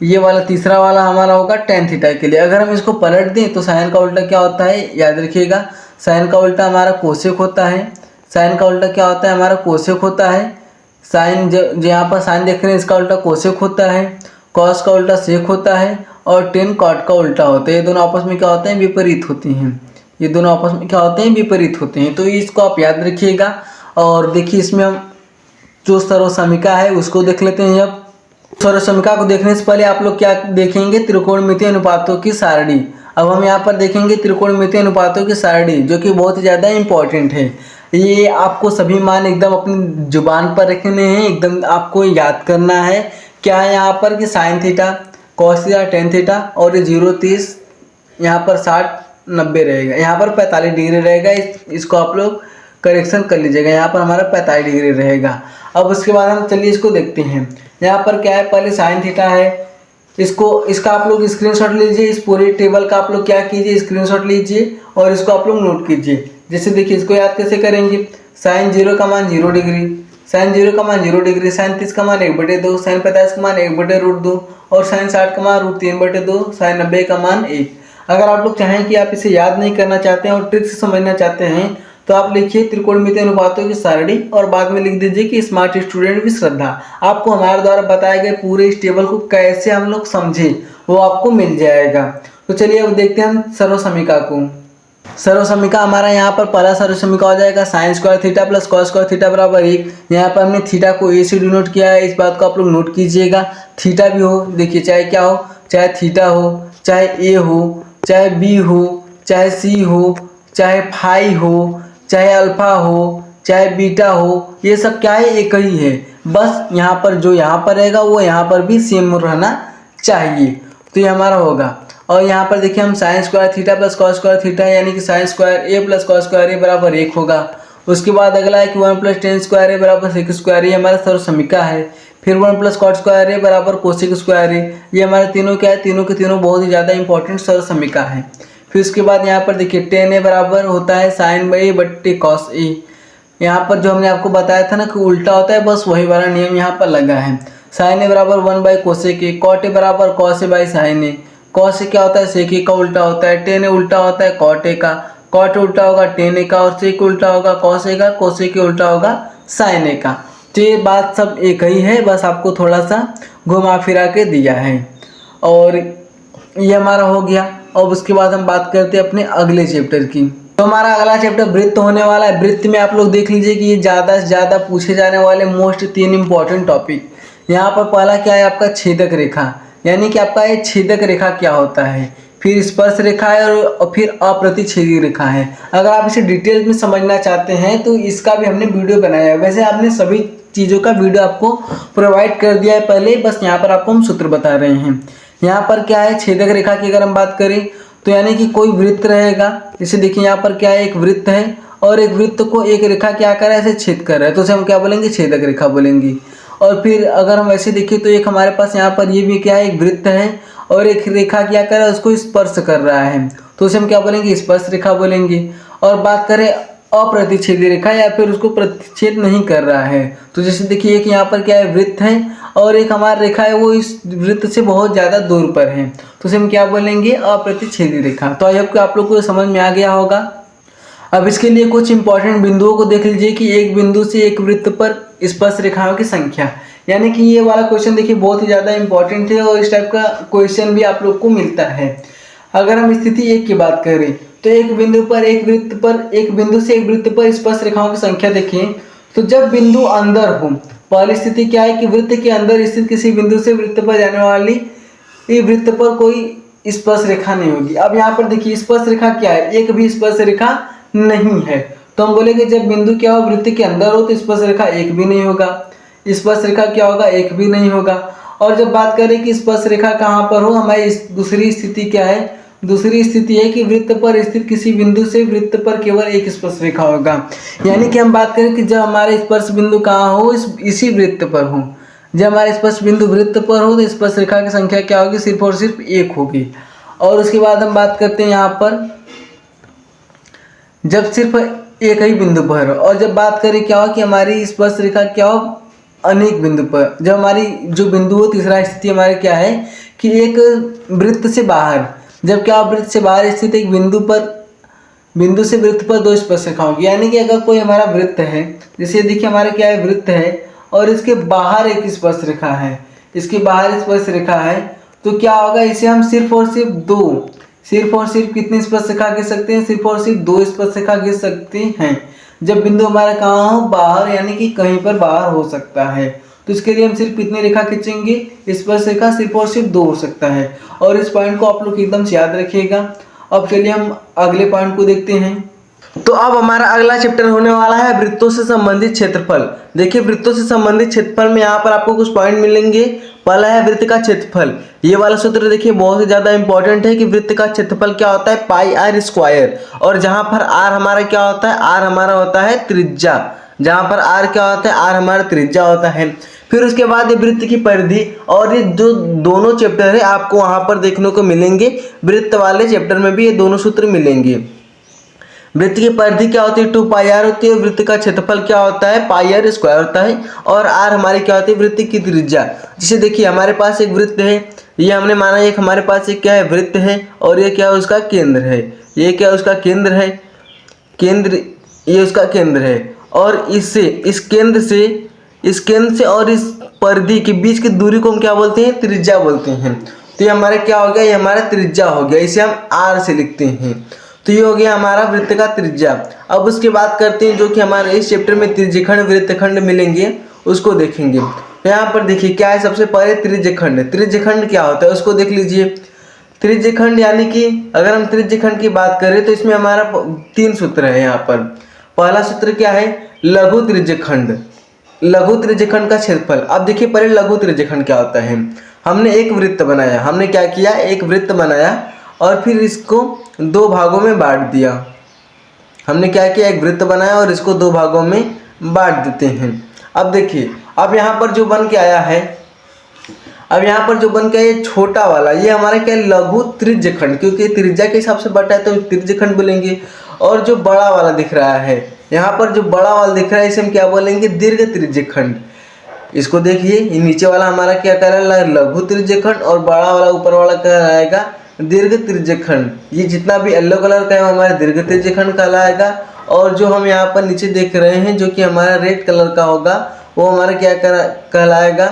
Speaker 1: ये वाला तीसरा वाला हमारा होगा टेन थीटा के लिए। अगर हम इसको पलट दें तो साइन का उल्टा क्या होता है, याद रखिएगा, साइन का उल्टा हमारा कोसेक होता है। साइन का उल्टा क्या होता है, हमारा कोसेक होता है। साइन जो यहाँ पर साइन देख रहे हैं इसका उल्टा कोसेक होता है, कॉस का उल्टा सेक होता है, और टेन कॉट का उल्टा होता है। ये दोनों आपस में क्या होते हैं, विपरीत होते हैं। ये दोनों आपस में क्या होते हैं, विपरीत होते हैं। तो इसको आप याद रखिएगा। और देखिए इसमें हम जो सर्वसमीका है उसको देख लेते हैं। अब सर्वसमीका को देखने से पहले आप लोग क्या देखेंगे, त्रिकोणमितीय अनुपातों की सारणी। अब हम यहाँ पर देखेंगे त्रिकोणमितीय अनुपातों की सारणी, जो कि बहुत ही ज़्यादा इंपॉर्टेंट है। ये आपको सभी मान एकदम अपनी जुबान पर रखने हैं, एकदम आपको याद करना है। क्या है यहाँ पर कि sign theta cos theta tan theta, और ये 0 30 यहाँ पर 60 90 रहेगा, यहाँ पर 45 डिग्री रहेगा। इसको आप लोग करेक्शन कर लीजिएगा, यहाँ पर हमारा 45 डिग्री रहेगा। अब उसके बाद हम चलिए इसको देखते हैं। यहाँ पर क्या है, पहले साइन थीटा है, इसका आप लोग स्क्रीनशॉट लीजिए। इस पूरे टेबल का आप लोग क्या कीजिए, स्क्रीनशॉट लीजिए और इसको आप लोग नोट कीजिए। जैसे देखिए इसको याद कैसे करेंगे, साइन 0 का मान 0 डिग्री, साइन 0 का मान 0 डिग्री, साइन 30 का मान 1/2, साइन 50 का मान 1/√2, और साइन 60 का मान √3/2, साइन 90 का मान 1। अगर आप लोग चाहें कि आप इसे याद नहीं करना चाहते हैं और ट्रिक से समझना चाहते हैं तो आप लिखिए त्रिकोणमितीय अनुपातों की सारणी और बाद में लिख दीजिए कि स्मार्ट स्टूडेंट की श्रद्धा। आपको हमारे द्वारा बताए गए पूरे इस टेबल को कैसे हम लोग समझे वो आपको मिल जाएगा। तो चलिए अब देखते हैं हम सर्वसमीका को। सर्वसमीका हमारा यहाँ पर पहला सर्वसमीका हो जाएगा sine square theta plus cos square theta बराबर 1। यहाँ पर हमने थीटा को ए से डिनोट किया है, इस बात को आप लोग नोट कीजिएगा। थीटा भी हो, देखिए चाहे क्या हो, चाहे थीटा हो, चाहे ए हो, चाहे बी हो, चाहे सी हो, चाहे फाई हो, चाहे अल्फा हो, चाहे बीटा हो, ये सब क्या है, एक ही है। बस यहाँ पर जो यहाँ पर रहेगा वो यहाँ पर भी सेम रहना चाहिए। तो ये हमारा होगा। और यहाँ पर देखिए हम sine square theta plus cos square theta यानी कि साइन स्क्वायर ए प्लस कॉस स्क्वायर ए बराबर 1 होगा। उसके बाद अगला है कि 1 प्लस टेन स्क्वायर ए बराबर सेक स्क्वायर, ये हमारा सर्वसमीका है। फिर 1 प्लस कॉट स्क्वायर ए बराबर कोसेक स्क्वायर ए, ये हमारे तीनों क्या है, तीनों के तीनों बहुत ही ज़्यादा इंपॉर्टेंट सर्वसमीका है। फिर उसके बाद यहाँ पर देखिए टेन ए बराबर होता है साइन ए बट्टे कॉस ए। यहाँ पर जो हमने आपको बताया था ना कि उल्टा होता है, बस वही वाला नियम यहाँ पर लगा है। साइन ए बराबर 1/कोसेक ए, कॉट ए बराबर cos a by sine a. Cos a क्या होता है, सेक ए का उल्टा होता है। टेन ए उल्टा होता है कॉट ए का, कॉट उल्टा होगा टेन ए का, और सेक उल्टा होगा कॉस ए का, कोस ए के उल्टा होगा साइन ए का। तो ये बात सब एक ही है, बस आपको थोड़ा सा घुमा फिरा के दिया है। और ये हमारा हो गया। और उसके बाद हम बात करते हैं अपने अगले चैप्टर की। तो हमारा अगला चैप्टर वृत्त होने वाला है। वृत्त में आप लोग देख लीजिए कि ये ज़्यादा से ज़्यादा पूछे जाने वाले मोस्ट 3 इंपॉर्टेंट टॉपिक। यहाँ पर पहला क्या है आपका छेदक रेखा, यानी कि आपका ये छेदक रेखा क्या होता है। फिर स्पर्श रेखा है और फिर अप्रतिच्छेदी रेखा है। अगर आप इसे डिटेल में समझना चाहते हैं तो इसका भी हमने वीडियो बनाया है। वैसे आपने सभी चीज़ों का वीडियो आपको प्रोवाइड कर दिया है पहले, बस यहाँ पर आपको हम सूत्र बता रहे हैं। यहाँ पर क्या है, छेदक रेखा की अगर हम बात करें तो यानी कि कोई वृत्त रहेगा। जैसे देखिए यहाँ पर क्या है, एक वृत्त है और एक वृत्त को एक रेखा क्या कर रहा है, ऐसे छेद कर रहा है, तो उसे हम क्या बोलेंगे, छेदक रेखा बोलेंगे। और फिर अगर हम ऐसे देखें तो एक हमारे पास यहाँ पर ये भी क्या है, एक वृत्त है और एक रेखा क्या कर रहा है, उसको स्पर्श कर रहा है, तो उसे हम क्या बोलेंगे, स्पर्श रेखा बोलेंगे। और बात करें अप्रतिच्छेदी रेखा या फिर उसको प्रतिच्छेद नहीं कर रहा है। तो जैसे देखिए एक यहाँ पर क्या है, वृत्त है, और एक हमारा रेखा है वो इस वृत्त से बहुत ज़्यादा दूर पर है, तो उसे हम क्या बोलेंगे, अप्रतिच्छेदी रेखा। तो आई होप कि आप लोग को समझ में आ गया होगा। अब इसके लिए कुछ इंपॉर्टेंट बिंदुओं को देख लीजिए कि एक बिंदु से एक वृत्त पर स्पर्श रेखाओं की संख्या, यानी कि ये वाला क्वेश्चन देखिए बहुत ही ज़्यादा इंपॉर्टेंट है और इस टाइप का क्वेश्चन भी आप लोग को मिलता है। अगर हम स्थिति 1 की बात करें तो एक बिंदु पर एक वृत्त पर, एक बिंदु से एक वृत्त पर स्पर्श रेखाओं की संख्या देखें तो जब बिंदु अंदर हो, पहली स्थिति क्या है कि वृत्त के अंदर स्थित किसी बिंदु से वृत्त पर जाने वाली वृत्त पर कोई स्पर्श रेखा नहीं होगी। अब यहाँ पर देखिए स्पर्श रेखा क्या है, एक भी स्पर्श रेखा नहीं है, तो हम बोलेंगे जब बिंदु क्या हो, वृत्त के अंदर हो तो स्पर्श रेखा एक भी नहीं होगा, स्पर्श रेखा क्या होगा, एक भी नहीं होगा। और जब बात करें कि स्पर्श रेखा कहाँ पर हो, हमारी दूसरी स्थिति क्या है, दूसरी स्थिति है कि वृत्त पर स्थित किसी बिंदु से वृत्त पर केवल एक स्पर्श रेखा होगा, यानी कि हम बात करें कि जब हमारे स्पर्श बिंदु कहाँ हो, इसी वृत्त पर हो, जब हमारे स्पर्श बिंदु वृत्त पर हो तो स्पर्श रेखा की संख्या क्या होगी, सिर्फ और सिर्फ एक होगी। और उसके बाद हम बात करते हैं यहाँ पर जब सिर्फ एक ही बिंदु पर हो, और जब बात करें क्या हो कि हमारी स्पर्श रेखा क्या हो, अनेक बिंदु पर, जब हमारी जो बिंदु हो, तीसरा स्थिति हमारे क्या है कि एक वृत्त से बाहर, जब क्या वृत्त से बाहर स्थित एक बिंदु पर, बिंदु से वृत्त पर दो स्पर्श रेखा होगी, यानी कि अगर कोई हमारा वृत्त है, जैसे देखिए हमारा क्या है, वृत्त है और इसके बाहर एक स्पर्श रेखा है, इसके बाहर स्पर्श रेखा है, तो क्या होगा, इसे हम सिर्फ और सिर्फ कितनी स्पर्श रेखा खींच सकते हैं, सिर्फ और सिर्फ दो स्पर्श रेखा खींच सकते हैं जब बिंदु हमारा कहाँ हो, बाहर, यानी कि कहीं पर बाहर हो सकता है। तो इसके लिए हम सिर्फ कितनी रेखा खींचेंगे, स्पर्श रेखा सिर्फ और सिर्फ दो हो सकता है, और इस पॉइंट को आप लोग एकदम से याद रखिएगा। अब चलिए हम अगले पॉइंट को देखते हैं। तो अब हमारा अगला चैप्टर होने वाला है वृत्तों से संबंधित क्षेत्रफल। देखिए वृत्तों से संबंधित क्षेत्रफल में यहाँ पर आपको कुछ पॉइंट मिलेंगे। पहला है वृत्त का क्षेत्रफल, ये वाला सूत्र देखिए बहुत ही ज्यादा इंपॉर्टेंट है कि वृत्त का क्षेत्रफल क्या होता है, पाई आर स्क्वायर, और जहां पर आर हमारा क्या होता है, आर हमारा होता है त्रिज्या, जहां पर आर क्या होता है, आर हमारा त्रिज्या होता है। फिर उसके बाद ये वृत्त की परिधि, और ये जो दोनों चैप्टर है आपको वहां पर देखने को मिलेंगे, वृत्त वाले चैप्टर में भी ये दोनों सूत्र मिलेंगे। वृत्त की परिधि क्या होती है, 2 पाई आर होती है, वृत्त का क्षेत्रफल क्या होता है, पाई आर स्क्वायर होता है, और आर हमारी क्या होती है, वृत्त की त्रिज्या। जैसे देखिए हमारे पास एक वृत्त है, ये हमने माना एक हमारे पास एक क्या है, वृत्त है, और ये क्या है, उसका केंद्र है, ये क्या है, उसका केंद्र है, केंद्र, ये उसका केंद्र है, और इससे इस केंद्र से और इस परिधि के बीच की दूरी को हम क्या बोलते हैं, त्रिज्या बोलते हैं। तो ये हमारा क्या हो गया, ये हमारा त्रिज्या हो गया, इसे हम आर से लिखते हैं। तो ये हो गया हमारा वृत्त का त्रिज्या। अब उसके बात करते हैं जो कि हमारे इस चैप्टर में त्रिज्यखंड वृत्तखंड मिलेंगे, उसको देखेंगे। तो यहाँ पर देखिए क्या है, सबसे पहले त्रिज्यखंड। त्रिज्यखंड क्या होता है उसको देख लीजिए। त्रिज्यखंड यानी कि अगर हम त्रिज्यखंड की बात करें तो इसमें हमारा 3 सूत्र है यहाँ पर। पहला सूत्र क्या है, लघु त्रिज्यखंड, लघु त्रिज्यखंड का क्षेत्रफल। अब देखिए पहले लघु त्रिज्यखंड क्या होता है, हमने एक वृत्त बनाया, हमने क्या किया, एक वृत्त बनाया और फिर इसको 2 भागों में बांट दिया। हमने क्या किया, एक वृत्त बनाया और इसको 2 भागों में बांट देते हैं। अब देखिए अब यहाँ पर जो बन के आया है, अब यहाँ पर जो बन के ये छोटा वाला, ये हमारा क्या है, लघु त्रिज्यखंड, क्योंकि त्रिज्या के हिसाब से बटा है तो त्रिज्यखंड बोलेंगे। और जो बड़ा वाला दिख रहा है, यहाँ पर जो बड़ा वाला दिख रहा है, इसे हम क्या बोलेंगे, दीर्घ त्रिज्यखंड। इसको देखिए, ये नीचे वाला हमारा क्या कहलाएगा, लघु त्रिज्यखंड, और बड़ा वाला ऊपर वाला कहलाएगा दीर्घ त्रिज्यखंड। ये जितना भी येलो कलर का है वो हमारा दीर्घ त्रिज्यखंड कहलाएगा, और जो हम यहाँ पर नीचे देख रहे हैं जो कि हमारा रेड कलर का होगा वो हमारा क्या कहलाएगा,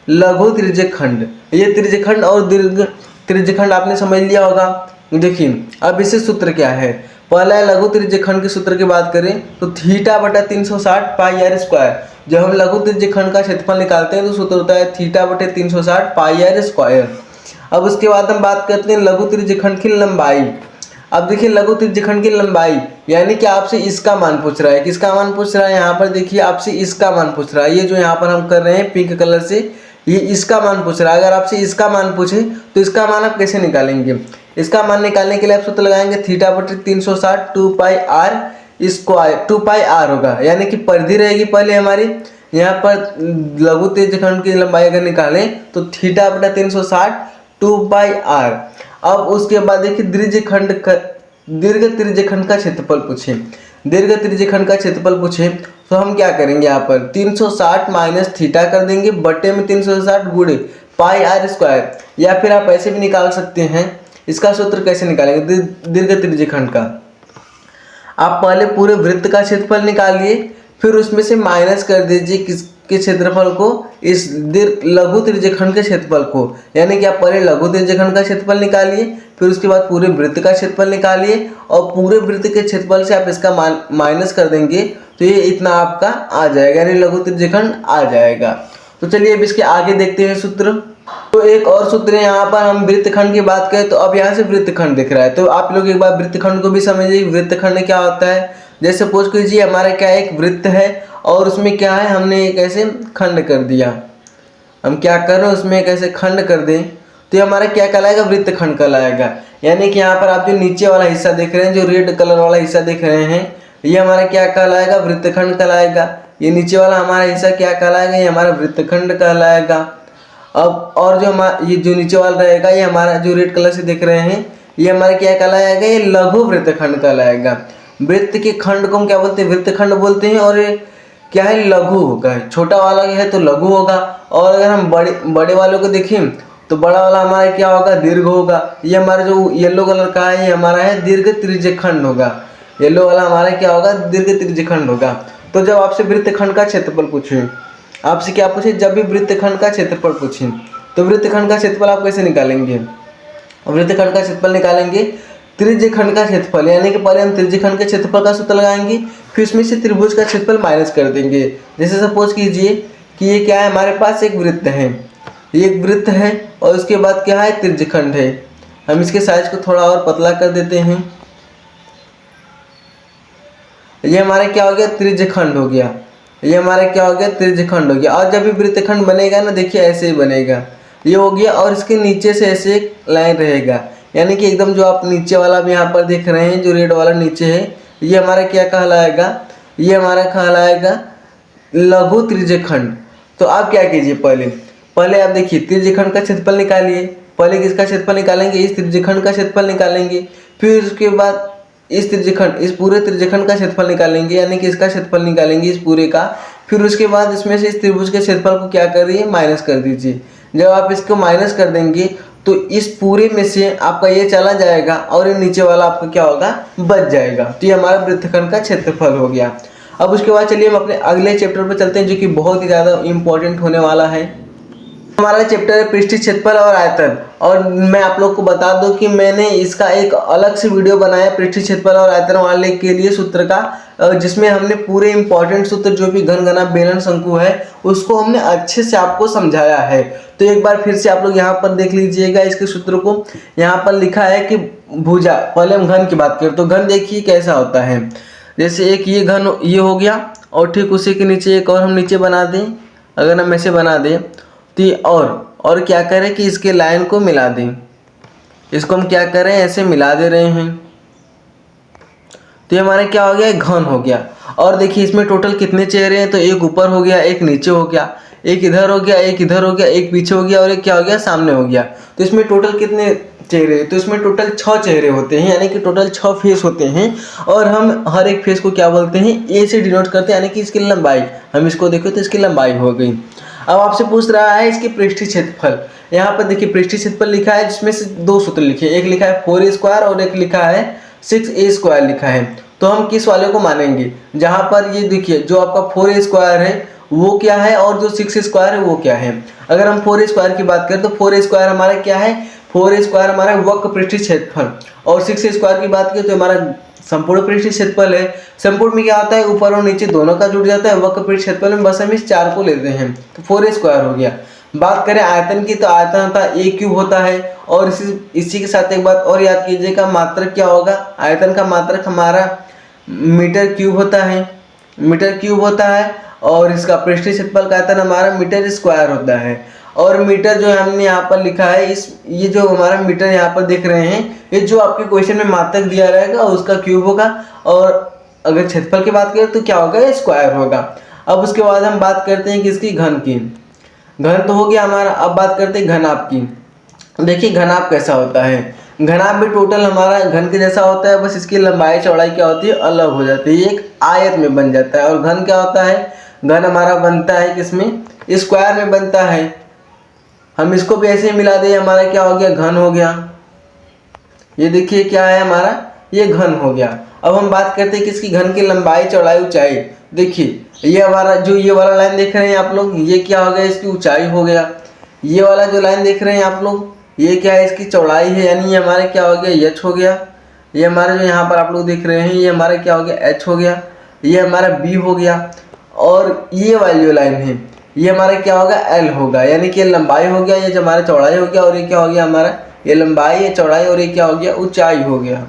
Speaker 1: लघु त्रिज्यखंड। ये त्रिज्यखंड और दीर्घ त्रिज्यखंड आपने समझ लिया होगा। देखिए अब इससे सूत्र क्या है, पहला है लघु त्रिज्यखंड के सूत्र की बात करें तो थीटा बटा 360 पाई आर स्क्वायर। जब हम लघु त्रिज्यखंड का क्षेत्रफल निकालते हैं तो सूत्र होता है थीटा बटे 360 पाई आर स्क्वायर। अब उसके बाद हम बात करते हैं लघु त्रिज्यखंड की लंबाई। अब देखिए लघु त्रिज्यखंड की लंबाई यानी कि आपसे इसका मान पूछ रहा है, किसका मान पूछ रहा है, यहाँ पर देखिए आपसे इसका मान पूछ रहा है। ये जो यहाँ पर हम कर रहे हैं पिंक कलर से, ये इसका मान पूछ रहा है। अगर आपसे इसका मान पूछे तो इसका मान आप कैसे निकालेंगे, इसका मान निकालने के लिए आप सूत्र लगाएंगे थीटा बटे 360 2 पाई आर स्क्वायर, 2 पाई आर होगा, यानी कि परिधि रहेगी पहले हमारी। यहाँ पर लघु त्रिज्यखंड की लंबाई अगर निकालें तो थीटा बटा 360 2 पाई आर। अब उसके बाद देखिए दीर्घ त्रिज्यखंड का क्षेत्रफल पूछे। दीर्घ त्रिज्यखंड का क्षेत्रफल पूछे तो हम क्या करेंगे, यहाँ पर 360 माइनस थीटा कर देंगे बट्टे में 360 गुणे पाई आर स्क्वायर, या फिर आप ऐसे भी निकाल सकते हैं। इसका सूत्र कैसे निकालेंगे दीर्घ त्रिज्यखंड का, आप पहले पूरे वृत्त का क्षेत्रफल निकालिए, फिर उसमें से माइनस कर दीजिए किसके क्षेत्रफल को, इस लघु त्रिज्यखंड के क्षेत्रफल को। यानी कि आप पहले लघु त्रिज्यखंड का क्षेत्रफल निकालिए, फिर उसके बाद पूरे वृत्त का क्षेत्रफल निकालिए, और पूरे वृत्त के क्षेत्रफल से आप इसका माइनस कर देंगे तो ये इतना आपका आ जाएगा, यानी लघु त्रिज्यखंड आ जाएगा। तो चलिए अब इसके आगे देखते हैं सूत्र। तो एक और सूत्र है, यहाँ पर हम वृत्तखंड की बात करें तो अब यहाँ से वृत्तखंड दिख रहा है, तो आप लोग एक बार वृत्तखंड को भी समझिए। वृत्तखंड क्या होता है, जैसे सपोज कीजिए हमारा क्या एक वृत्त है और उसमें क्या है, हमने एक ऐसे खंड कर दिया, हम क्या कर रहे हैं उसमें एक ऐसे खंड कर दें तो ये हमारा क्या कहलाएगा, वृत्तखंड कहलाएगा। यानी कि यहाँ पर आप जो नीचे वाला हिस्सा देख रहे हैं, जो रेड कलर वाला हिस्सा देख रहे हैं, ये हमारा क्या कहलाएगा, वृत्तखंड कहलाएगा। ये नीचे वाला हमारा हिस्सा क्या कहलाएगा, ये हमारा वृत्तखंड कहलाएगा। अब और जो हमारा ये जो नीचे वाला रहेगा, ये हमारा जो रेड कलर से देख रहे हैं, ये हमारा क्या कहलाएगा, ये लघु वृत्तखंड कहलाएगा। वृत्त के खंड को हम क्या बोलते हैं, वृत्तखंड बोलते हैं, और ये क्या है, लघु होगा। छोटा वाला है तो लघु होगा, और अगर हम बड़े वालों को देखें तो बड़ा वाला हमारा क्या होगा, दीर्घ होगा। ये हमारा जो येलो कलर का है, ये हमारा है दीर्घ त्रिज्यखंड होगा। येलो वाला हमारा क्या होगा, दीर्घ त्रिज्यखंड होगा। तो जब आपसे वृत्तखंड का क्षेत्रफल पूछे, आपसे क्या पूछे, जब भी वृत्तखंड का क्षेत्रफल पूछे तो वृत्तखंड का क्षेत्रफल आप कैसे निकालेंगे, वृत्तखंड का क्षेत्रफल निकालेंगे त्रिज्यखंड का क्षेत्रफल, यानी कि पहले हम त्रिज्यखंड के क्षेत्रफल का सूत्र लगाएंगे, फिर उसमें से त्रिभुज का क्षेत्रफल माइनस कर देंगे। जैसे सपोज कीजिए कि ये क्या है, हमारे पास एक वृत्त है, ये एक वृत्त है, और उसके बाद क्या है, त्रिज्यखंड है। हम इसके साइज को थोड़ा और पतला कर देते हैं, ये हमारा क्या हो गया, त्रिज्यखंड हो गया। ये हमारा क्या हो गया, त्रिज्यखंड हो गया। और जब भी वृत्तखंड बनेगा ना, देखिए ऐसे ही बनेगा, ये हो गया, और इसके नीचे से ऐसे एक लाइन रहेगा, यानी कि एकदम जो आप नीचे वाला भी यहाँ पर देख रहे हैं, जो रेड वाला नीचे है, ये हमारा क्या कहलाएगा, ये हमारा कहलाएगा लघु त्रिज्यखंड। तो आप क्या कीजिए, पहले आप देखिए त्रिज्यखंड का क्षेत्रफल निकालिए। पहले किसका क्षेत्रफल निकालेंगे, इस त्रिज्यखंड का क्षेत्रफल निकालेंगे, फिर उसके बाद इस पूरे त्रिज्यखंड का क्षेत्रफल निकालेंगे, यानी कि इसका क्षेत्रफल निकालेंगे इस पूरे का। फिर उसके बाद इसमें से इस त्रिभुज के क्षेत्रफल को क्या करिए, माइनस कर दीजिए। जब आप इसको माइनस कर देंगे तो इस पूरे में से आपका ये चला जाएगा, और ये नीचे वाला आपका क्या होगा, बच जाएगा। तो ये हमारा वृत्तखंड का क्षेत्रफल हो गया। अब उसके बाद चलिए हम अपने अगले चैप्टर पर चलते हैं, जो कि बहुत ही ज़्यादा इंपॉर्टेंट होने वाला है। हमारा चैप्टर है पृष्ठीय क्षेत्रफल और आयतन। और मैं आप लोग को बता दूं कि मैंने इसका एक अलग से वीडियो बनाया पृष्ठीय क्षेत्रफल और आयतन वाले के लिए सूत्र का, जिसमें हमने पूरे इंपॉर्टेंट सूत्र जो भी घन, घना, बेलन, शंकु है उसको हमने अच्छे से आपको समझाया है। तो एक बार फिर से आप लोग यहाँ पर देख लीजिएगा इसके सूत्र को। यहाँ पर लिखा है कि भुजा, पहले हम घन की बात करें तो घन देखिए कैसा होता है। जैसे एक ये घन ये हो गया, और ठीक उसी के नीचे एक और हम नीचे बना दें। अगर हम ऐसे बना दें तो और क्या करें कि इसके लाइन को मिला दें, इसको हम क्या करें, ऐसे मिला दे रहे हैं। तो ये हमारा क्या हो गया, घन हो गया। और देखिए इसमें टोटल कितने चेहरे हैं, तो एक ऊपर हो गया, एक नीचे हो गया, एक इधर हो गया, एक इधर हो गया, एक पीछे हो गया, और एक क्या हो गया, सामने हो गया। तो इसमें टोटल कितने चेहरे, तो इसमें टोटल 6 चेहरे होते हैं, यानी कि टोटल 6 फेस होते हैं। और हम हर एक फेस को क्या बोलते हैं, ए से डिनोट करते हैं, यानी कि इसकी लंबाई। हम इसको देखें तो इसकी लंबाई हो गई। अब आपसे पूछ रहा है इसकी पृष्ठीय क्षेत्रफल। यहाँ पर देखिए पृष्ठीय क्षेत्रफल लिखा है, जिसमें से 2 सूत्र लिखे, एक लिखा है 4a² और एक लिखा है 6a² लिखा है। तो हम किस वाले को मानेंगे, जहाँ पर ये देखिए जो आपका 4a² है वो क्या है, और जो 6a² है वो क्या है। अगर हम 4a² की बात करें तो 4a² हमारा क्या है, 4a² हमारा वक्र पृष्ठीय क्षेत्रफल, और 6a² की बात करें तो हमारा संपूर्ण पृष्ठीय क्षेत्रफल है। संपूर्ण में क्या होता है, ऊपर और नीचे दोनों का जुड़ जाता है। वक्र पृष्ठीय क्षेत्रफल में बस हम इस 4 को लेते हैं, तो 4a² हो गया। बात करें आयतन की, तो आयतन होता है a³ होता है। और इसी के साथ एक बात और याद कीजिएगा, मात्रक क्या होगा, आयतन का मात्रक हमारा मीटर³ होता है, मीटर³ होता है। और इसका पृष्ठीय क्षेत्रफल का आयतन हमारा मीटर² होता है। और मीटर जो हमने यहाँ पर लिखा है, ये जो हमारा मीटर यहाँ पर देख रहे हैं, ये जो आपके क्वेश्चन में मात्रक दिया रहेगा उसका क्यूब होगा। और अगर क्षेत्रफल की बात करें तो क्या होगा, ये स्क्वायर होगा। अब उसके बाद हम बात करते हैं किसकी, घन की। घन तो हो गया हमारा। अब बात करते हैं घनाभ की। देखिए घनाभ कैसा होता है, घनाभ भी टोटल हमारा घन के जैसा होता है, बस इसकी लंबाई चौड़ाई क्या होती है, अलग हो जाती है, ये एक आयत में बन जाता है। और घन क्या होता है, घन हमारा बनता है किसमें, स्क्वायर में बनता है। हम इसको भी ऐसे ही मिला दें, हमारा क्या हो गया, घन हो गया। ये देखिए क्या है हमारा, ये घन हो गया। अब हम बात करते हैं कि इसकी घन की लंबाई चौड़ाई ऊंचाई। देखिए ये हमारा जो ये वाला लाइन देख रहे हैं आप लोग, ये क्या हो गया, इसकी ऊंचाई हो गया। ये वाला जो लाइन देख रहे हैं आप लोग, ये क्या है, इसकी चौड़ाई है, यानी ये हमारे क्या हो गया, एच हो गया। ये हमारे जो यहाँ पर आप लोग देख रहे हैं, ये हमारा क्या हो गया, एच हो गया। ये हमारा बी हो गया। और ये वाली जो लाइन है, ये हमारा क्या होगा, एल होगा, यानी कि लंबाई हो गया, ये जो हमारा चौड़ाई हो गया, और ये क्या हो गया हमारा, ये लंबाई, ये चौड़ाई, और ये क्या हो गया, ऊंचाई हो गया।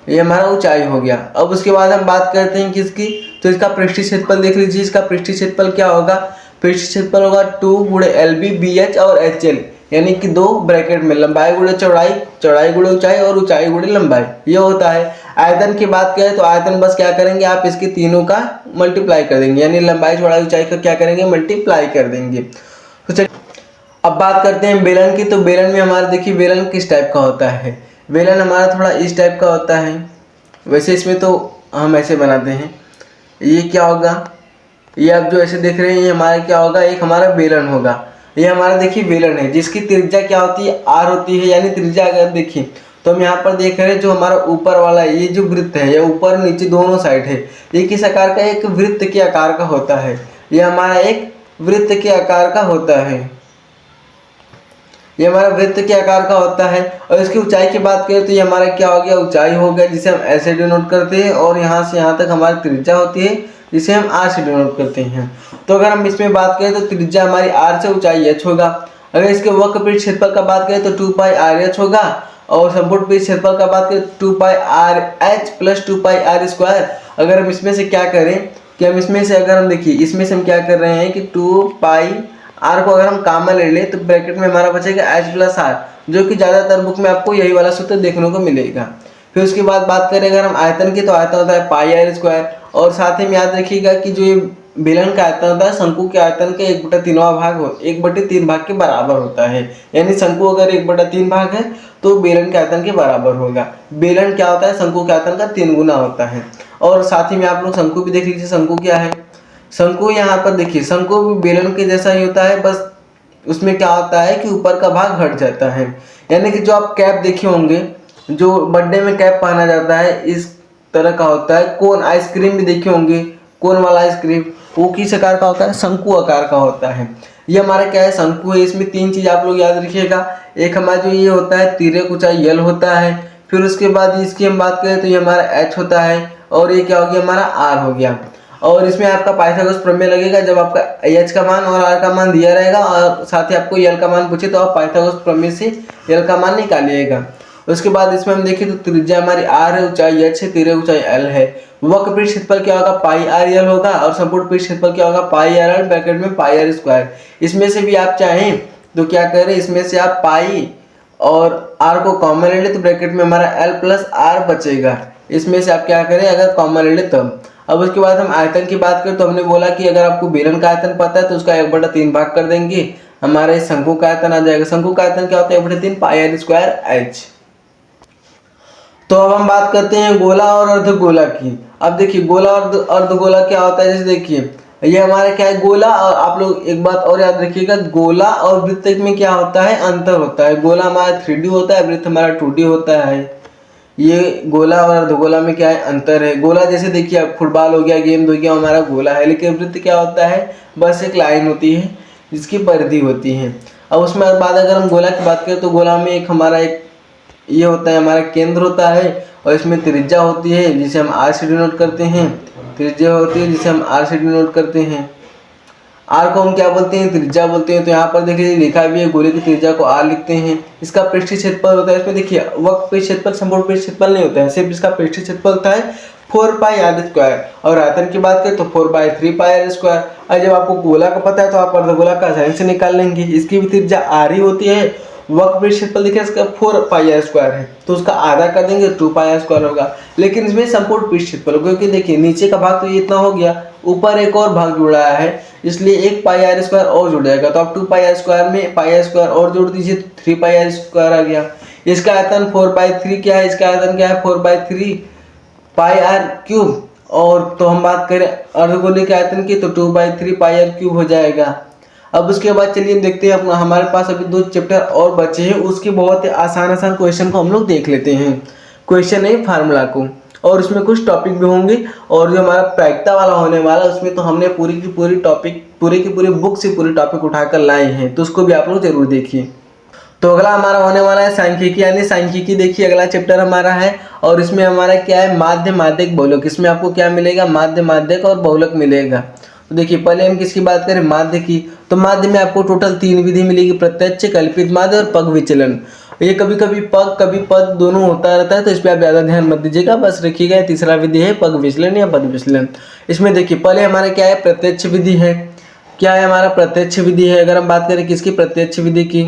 Speaker 1: ये हमारा ऊंचाई हो गया। अब उसके बाद हम बात करते हैं किसकी, तो इसका पृष्ठीय क्षेत्रफल देख लीजिए। इसका पृष्ठीय क्षेत्रफल क्या होगा, पृष्ठीय क्षेत्रफल होगा 2 गुणे LB BH और HL, यानी कि 2 ब्रैकेट में लंबाई गुणे चौड़ाई, चौड़ाई गुणे ऊंचाई और ऊंचाई गुणे लंबाई, ये होता है। आयतन की बात करें तो आयतन बस क्या करेंगे, आप इसके तीनों का मल्टीप्लाई कर देंगे, यानी लंबाई चौड़ाई ऊंचाई का क्या करेंगे, मल्टीप्लाई कर देंगे। तो चलिए अब बात करते हैं बेलन की। तो बेलन में हमारा देखिए बेलन किस टाइप का होता है, बेलन हमारा थोड़ा इस टाइप का होता है। वैसे इसमें तो हम ऐसे बनाते हैं। ये क्या होगा, ये आप जो ऐसे देख रहे हैं, ये हमारा क्या होगा, एक हमारा बेलन होगा। ये हमारा देखिए बेलन है, जिसकी त्रिज्या क्या होती है, आर होती है। यानी त्रिज्या अगर देखिए तो हम यहाँ पर देख रहे हैं, जो हमारा ऊपर वाला ये जो वृत्त है, ये ऊपर नीचे दोनों साइड है, ये किस आकार का, एक वृत्त के आकार का होता है। ये हमारा एक वृत्त के आकार का होता है, ये हमारा वृत्त के आकार का होता है। और इसकी ऊंचाई की बात करें तो ये हमारा क्या हो गया, ऊंचाई हो गया, जिसे हम ऐसे डिनोट करते हैं। और यहाँ से यहाँ तक हमारी त्रिज्या होती है, जिसे हम आर से डिनोट करते हैं। तो अगर हम इसमें बात करें तो त्रिज्या हमारी आर से, ऊंचाई एच होगा। अगर इसके वक्र पृष्ठ क्षेत्रफल का बात करें तो 2πr(h) होगा। और संपूर्ण पृष्ठ क्षेत्रफल का बात करें तो 2πr(h) + 2πr²। अगर हम इसमें से क्या करें कि हम इसमें से अगर हम देखिए, इसमें से हम क्या कर रहे हैं कि 2π r को अगर हम कॉमन ले लें तो ब्रैकेट में हमारा बचेगा h + r, जो कि ज़्यादातर बुक में आपको यही वाला सूत्र देखने को मिलेगा। फिर उसके बाद बात करें अगर हम आयतन की, तो आयतन होता है πr²। और साथ ही में याद रखिएगा कि जो ये बेलन का आयतन होता है, शंकु के आयतन का 1/3 भाग 1/3 भाग के बराबर होता है। यानी शंकु अगर 1/3 भाग है तो बेलन के आयतन के बराबर होगा। बेलन क्या होता है, शंकु के आयतन का 3 गुना होता है। और साथ ही में आप लोग शंकु भी देख लीजिए, शंकु क्या है, शंकु यहाँ पर देखिए, शंकु भी बेलन के जैसा ही होता है, बस उसमें क्या होता है कि ऊपर का भाग हट जाता है। यानी कि जो आप कैप देखे होंगे, जो बर्थडे में कैप पहना जाता है, इस तरह का होता है। कोन आइसक्रीम भी देखे होंगे, कोन वाला आइसक्रीम, वो किस आकार का होता है, शंकु आकार का होता है। ये हमारा क्या है, शंकु है। इसमें 3 चीज़ आप लोग याद रखिएगा। एक हमारा जो ये होता है, तिर्यक ऊंचाई यल होता है। फिर उसके बाद इसकी हम बात करें तो ये हमारा एच होता है। और ये क्या हो गया, हमारा आर हो गया। और इसमें आपका पाइथागोरस प्रमेय लगेगा, जब आपका एच का मान और आर का मान दिया रहेगा और साथ ही आपको यल का मान पूछे तो आप पाइथागोरस प्रमेय से यल का मान निकालिएगा। उसके बाद इसमें हम देखें तो त्रिज्या हमारी आर है, ऊंचाई एच है, तिर्यक ऊंचाई एल है। वक्र पृष्ठ क्षेत्रफल क्या होगा, πr(l) होगा। और संपूर्ण पृष्ठ क्षेत्रफल क्या होगा, πr(l) ब्रैकेट में πr²। इसमें से भी आप चाहें तो क्या करें, इसमें से आप पाई और r को कॉमन ले ले तो ब्रैकेट में हमारा l + r बचेगा। इसमें से आप क्या करें, अगर कॉमन ले ले तब। अब उसके बाद हम आयतन की बात करें तो हमने बोला कि अगर आपको बेलन का आयतन पता है तो उसका 1/3 भाग कर देंगे, हमारे शंकु का आयतन आ जाएगा। शंकु का आयतन क्या होता है, 1/3 πr²h। तो अब हम बात करते हैं गोला और अर्धगोला की। अब देखिए गोला और अर्धगोला क्या होता है, जैसे देखिए ये हमारा क्या है, गोला। और आप लोग एक बात और याद रखिएगा, गोला और वृत्त में क्या होता है, अंतर होता है। गोला हमारा 3D होता है, वृत्त हमारा 2D होता है। ये गोला और अर्धगोला में क्या है, अंतर है। गोला जैसे देखिए अब फुटबॉल हो गया, गेंद हो गया, हमारा गोला है। लेकिन वृत्त क्या होता है, बस एक लाइन होती है जिसकी परिधि होती है। अब उसमें बाद अगर हम गोला की बात करें तो गोला में एक हमारा एक ये होता है, हमारा केंद्र होता है। और इसमें त्रिज्या होती है जिसे हम आर से डिनोट करते हैं, त्रिज्या होती है जिसे हम आर से डिनोट करते हैं। आर को हम क्या बोलते हैं, त्रिज्या बोलते हैं। तो यहाँ पर देखिए लिखा भी है, गोले की त्रिज्या को आर लिखते हैं। इसका पृष्ठीय क्षेत्रफल होता है, इसमें देखिए वक्र पृष्ठ क्षेत्रफल, संपूर्ण पृष्ठ क्षेत्रफल नहीं होता है, सिर्फ इसका पृष्ठीय क्षेत्रफल होता है 4πr²। और आयतन की बात करें तो 4/3πr²। और जब आपको गोला का पता है तो आप अर्धगोला का आसानी से निकाल लेंगे। इसकी भी त्रिज्या आर ही होती है। वक्र पृष्ठ क्षेत्रफल देखिए इसका 4πr² है, तो उसका आधा कर देंगे 2πr² होगा। लेकिन इसमें संपूर्ण पृष्ठ क्षेत्रफल, क्योंकि देखिए नीचे का भाग तो ये इतना हो गया, ऊपर एक और भाग जुड़ा है, इसलिए 1πr² और जुड़ जाएगा। तो आप 2πr² में πr² और जोड़ दीजिए तो 3πr² आ गया। इसका आयतन 4/3 क्या है, इसका आयतन क्या है 4/3 पाई आर क्यूब। और तो हम बात करें अर्धगोले के आयतन की तो 2/3 पाई आर क्यूब हो जाएगा। अब उसके बाद चलिए देखते हैं हमारे पास अभी 2 चैप्टर और बचे हैं, उसके बहुत ही आसान क्वेश्चन को हम लोग देख लेते हैं। क्वेश्चन है फार्मूला को, और उसमें कुछ टॉपिक भी होंगे, और जो हमारा प्रायिकता वाला होने वाला उसमें तो हमने पूरी की पूरी बुक से पूरी टॉपिक उठाकर लाए हैं, तो उसको भी आप लोग जरूर देखिए। तो अगला हमारा होने वाला है सांख्यिकी, यानी सांख्यिकी देखिए अगला चैप्टर हमारा है, और इसमें हमारा क्या है माध्य, माध्यक, बहुलक। इसमें आपको क्या मिलेगा, माध्य, माध्यक और बहुलक मिलेगा। तो देखिए पहले हम किसकी बात करें, माध्य की। तो माध्य में आपको टोटल 3 विधि मिलेगी, प्रत्यक्ष, कल्पित माध्य और पग विचलन। ये कभी कभी पग कभी पद दोनों होता रहता है, तो इस पर आप ज़्यादा ध्यान मत दीजिएगा, बस रखिएगा। तीसरा विधि है पग विचलन या पद विचलन। इसमें देखिए पहले हमारे क्या है प्रत्यक्ष विधि है। क्या है हमारा प्रत्यक्ष विधि है, अगर हम बात करें किसकी, प्रत्यक्ष विधि की,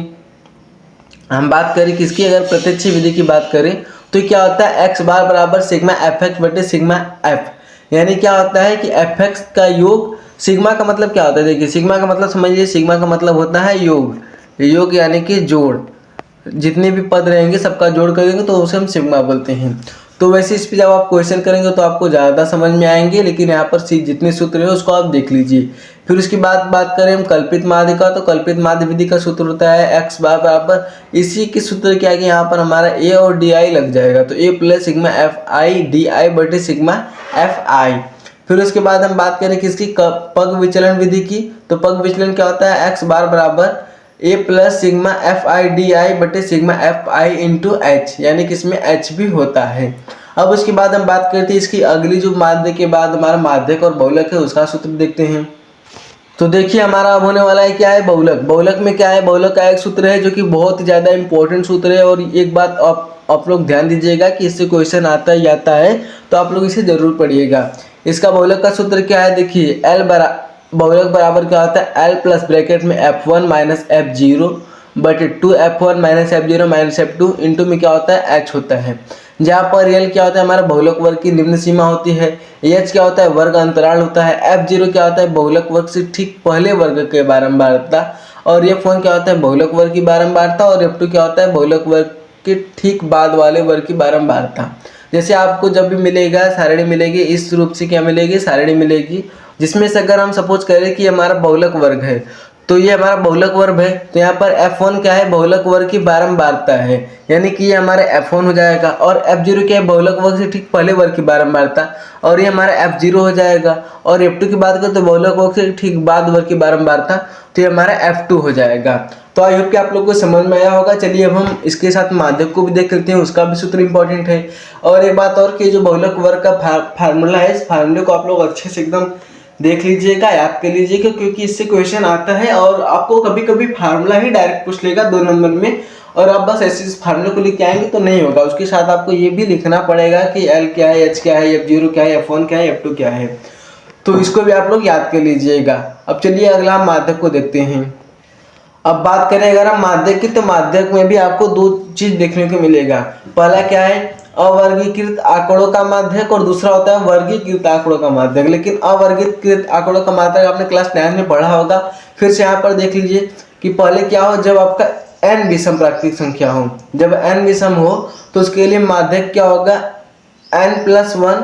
Speaker 1: हम बात करें किसकी, अगर प्रत्यक्ष विधि की बात करें तो क्या होता है x बार बराबर सिग्मा एफ एक्स बटे सिग्मा एफ। यानी क्या होता है कि एफ एक्स का योग, सिग्मा का मतलब क्या होता है, देखिए सिग्मा का मतलब समझिए, सिग्मा का मतलब होता है योग, योग यानी कि जोड़। जितने भी पद रहेंगे सबका जोड़ करेंगे तो उसे हम सिग्मा बोलते हैं। तो वैसे इस पे जब आप क्वेश्चन करेंगे तो आपको ज़्यादा समझ में आएंगे, लेकिन यहाँ पर जितने सूत्र है उसको आप देख लीजिए। फिर उसके बाद बात करें हम कल्पित माध्य का, तो कल्पित माध्य विधि का सूत्र होता है x बार बराबर, इसी के सूत्र क्या है कि यहाँ पर हमारा a और di लग जाएगा, तो a plus sigma f i d i बटे सिग्मा एफ आई। फिर उसके बाद हम बात करें किसकी, पग विचलन विधि की। तो पग विचलन क्या होता है, x बार बराबर a plus sigma f i d i बटे sigma f i into h, यानी कि इसमें h भी होता है। अब उसके बाद हम बात करते हैं इसकी अगली, जो माध्य के बाद हमारा माध्यक और बहुलक है उसका सूत्र देखते हैं। तो देखिए हमारा अब होने वाला है क्या है, बहुलक। बहुलक में क्या है, बहुलक का एक सूत्र है जो कि बहुत ही ज़्यादा इंपॉर्टेंट सूत्र है, और एक बात आप लोग ध्यान दीजिएगा कि इससे क्वेश्चन आता ही आता है, तो आप लोग इसे जरूर पढ़िएगा। इसका बहुलक का सूत्र क्या है, देखिए बहुलक बराबर क्या होता है, l प्लस ब्रैकेट में f1 माइनस f0 बटे 2f1 minus f0 minus f2 into में क्या होता है h होता है। जहाँ पर l क्या होता है हमारा बहुलक वर्ग की निम्न सीमा होती है, h क्या होता है वर्ग अंतराल होता है, f0 क्या होता है बहुलक वर्ग से ठीक पहले वर्ग के बारंबारता, और f1 क्या होता है बहुलक वर्ग की बारंबारता, और f2 क्या होता है बहुलक वर्ग के ठीक बाद वाले वर्ग की बारंबारता। जैसे आपको जब भी मिलेगा सारणी मिलेगी, इस रूप से क्या मिलेगी, सारणी मिलेगी, जिसमें से अगर हम सपोज करें कि हमारा बहुलक वर्ग है, तो ये हमारा बहुलक वर्ग है, तो यहाँ पर f1 क्या है बहुलक वर्ग की बारंबारता है, यानी कि ये हमारा f1 हो जाएगा, और f0 क्या है बहुलक वर्ग से ठीक पहले वर्ग की बारंबारता, और ये हमारा f0 हो जाएगा। और f2 की बात करें तो बहुलक वर्ग से ठीक बाद वर्ग की बारंबारता, तो ये हमारा f2 हो जाएगा। तो आई होप कि आप लोग को समझ में आया होगा। चलिए अब हम इसके साथ माध्यक को भी देख लेते हैं, उसका भी सूत्र इंपॉर्टेंट है। और एक बात और कि जो बहुलक वर्ग का फार्मूला है, इस फार्मूले को आप लोग अच्छे से एकदम देख लीजिएगा, याद कर लीजिएगा, क्योंकि इससे क्वेश्चन आता है, और आपको कभी कभी फार्मूला ही डायरेक्ट पूछ लेगा 2 नंबर में, और आप बस ऐसे इस फार्मूले को लेके आएंगे तो नहीं होगा, उसके साथ आपको ये भी लिखना पड़ेगा कि L क्या है, H क्या है, F0 क्या है, F1 क्या है, F2 क्या है। तो इसको भी आप लोग याद कर लीजिएगा। अब चलिए अगला हम माध्यक को देखते हैं। अब बात करें अगर हम माध्यक की, तो माध्यक में भी आपको 2 चीज देखने को मिलेगा। पहला क्या है, अवर्गीकृत आंकड़ों का माध्यक, और दूसरा होता है वर्गीकृत आंकड़ों का माध्यक। लेकिन अवर्गीकृत आंकड़ों का माध्यक आपने क्लास 9 में पढ़ा होगा, फिर से यहाँ पर देख लीजिए कि पहले क्या हो, जब आपका n विषम प्राकृतिक संख्या हो, जब n विषम हो तो उसके लिए माध्यक क्या होगा, n प्लस 1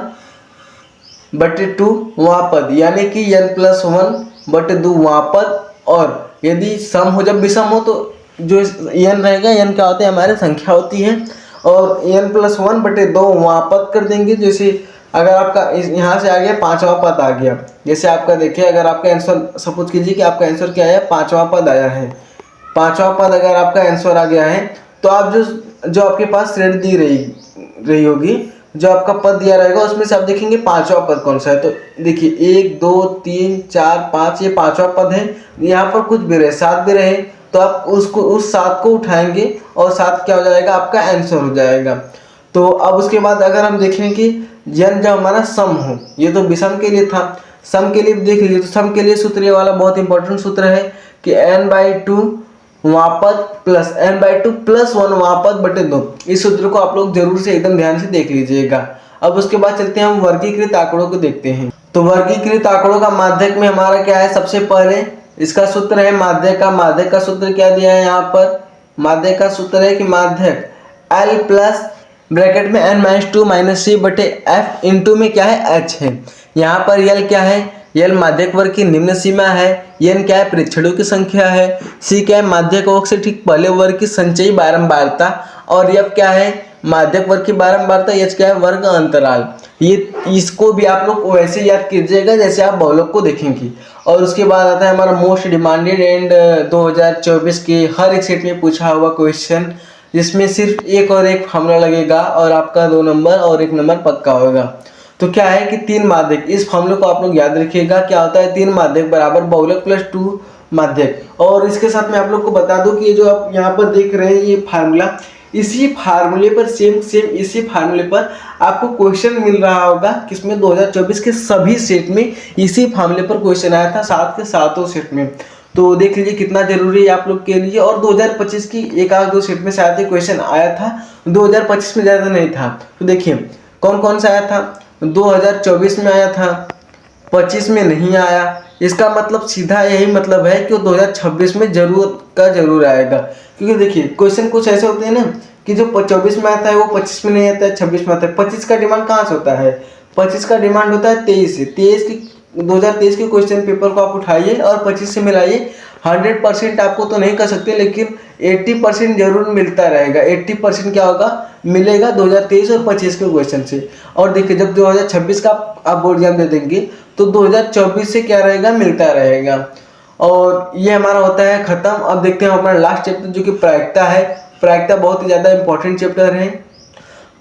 Speaker 1: बटे 2 वहाँ पद, यानी कि n प्लस 1 बटे 2 वहाँ पद। और यदि सम हो, जब विषम हो तो जो n रहेगा, n क्या होता है हमारे संख्या होती है, और n प्लस 1 बटे 2 वहाँ पद कर देंगे। जैसे अगर आपका यहाँ से आ गया 5वां पद आ गया, जैसे आपका देखिए अगर आपका आंसर, सपोज कीजिए कि आपका आंसर क्या है, 5वां पद आया है, 5वां पद अगर आपका आंसर आ गया है, तो आप जो आपके पास श्रेणी दी रही होगी, जो आपका पद दिया रहेगा उसमें से आप देखेंगे 5वां पद कौन सा है। तो देखिए 1 2 3 4 5, ये 5वां पद है। यहाँ पर कुछ भी रहे, 7 भी रहे, तो आप उस 7 को उठाएंगे और 7 क्या हो जाएगा, आपका आंसर हो जाएगा। तो अब उसके बाद अगर हम देखें कि n जब हमारा सम हो, ये तो विषम के लिए था, सम के लिए देख लीजिए, तो सम के लिए सूत्र ये वाला बहुत इंपॉर्टेंट सूत्र है कि n/2 वहाँ पद प्लस n/2 प्लस 1 वहाँ पद बटे 2। इस सूत्र को आप लोग जरूर से एकदम ध्यान से देख लीजिएगा। अब उसके बाद चलते हैं हम वर्गीकृत आंकड़ों को देखते हैं। तो वर्गीकृत आंकड़ों का माध्यक में हमारा क्या है, सबसे पहले इसका सूत्र है माध्यक का। माध्यक का सूत्र क्या दिया है यहाँ पर, माध्यक का सूत्र है कि माध्यक L प्लस ब्रैकेट में n माइनस टू माइनस सी बटे एफ इंटू में क्या है h है। यहाँ पर यल क्या है, यल माध्यक वर्ग की निम्न सीमा है, n क्या है प्रेक्षणों की संख्या है, c क्या है माध्यक वर्ग से ठीक पहले वर्ग की संचयी बारंबारता, और f क्या है माध्यक वर्ग की बारंबारता, h क्या है वर्ग अंतराल। ये इसको भी आप लोग वैसे याद कीजिएगा जैसे आप बहुलक को देखेंगे। और उसके बाद आता है हमारा मोस्ट डिमांडेड एंड 2024 के हर एक सेट में पूछा हुआ क्वेश्चन, जिसमें सिर्फ एक और एक फॉर्मूला लगेगा और आपका 2 नंबर और 1 नंबर पक्का होगा। तो क्या है कि 3 माध्यक, इस फॉर्मूले को आप लोग याद रखिएगा। क्या होता है 3 माध्यक बराबर बहुलक प्लस 2 माध्यक। और इसके साथ मैं आप लोग को बता दूं कि ये जो आप यहाँ पर देख रहे हैं ये फार्मूला, इसी फार्मूले पर सेम इसी फार्मूले पर आपको क्वेश्चन मिल रहा होगा किसमें 2024 के सभी सेट में इसी फार्मूले पर क्वेश्चन आया था, 7 के 7 सेट में। तो देख लीजिए कितना जरूरी है आप लोग के लिए। और 2025 की एक आध 2 सेट में शायद ही क्वेश्चन आया था, 2025 में ज़्यादा नहीं था। तो देखिए कौन कौन सा आया था, 2024 में आया था, 25 में नहीं आया। इसका मतलब सीधा यही मतलब है कि 2026 में जरूर आएगा। क्योंकि देखिए क्वेश्चन कुछ ऐसे होते हैं ना कि जो 24 में आता है वो 25 में नहीं आता है, 26 में आता है। 25 का डिमांड कहाँ से होता है, 25 का डिमांड होता है 23 से। 2023 के क्वेश्चन पेपर को आप उठाइए और 25 से मिलाइए। 100% आपको तो नहीं कर सकते लेकिन 80% जरूर मिलता रहेगा। 80% क्या होगा मिलेगा 2023 और 25 के क्वेश्चन से। और देखिए जब 2026 का आप बोर्ड एग्जाम दे देंगे तो 2024 से क्या रहेगा मिलता रहेगा। और ये हमारा होता है खत्म। अब देखते हैं हमारा लास्ट चैप्टर जो कि प्रायिकता है। प्रायिकता बहुत ही ज़्यादा इंपॉर्टेंट चैप्टर है।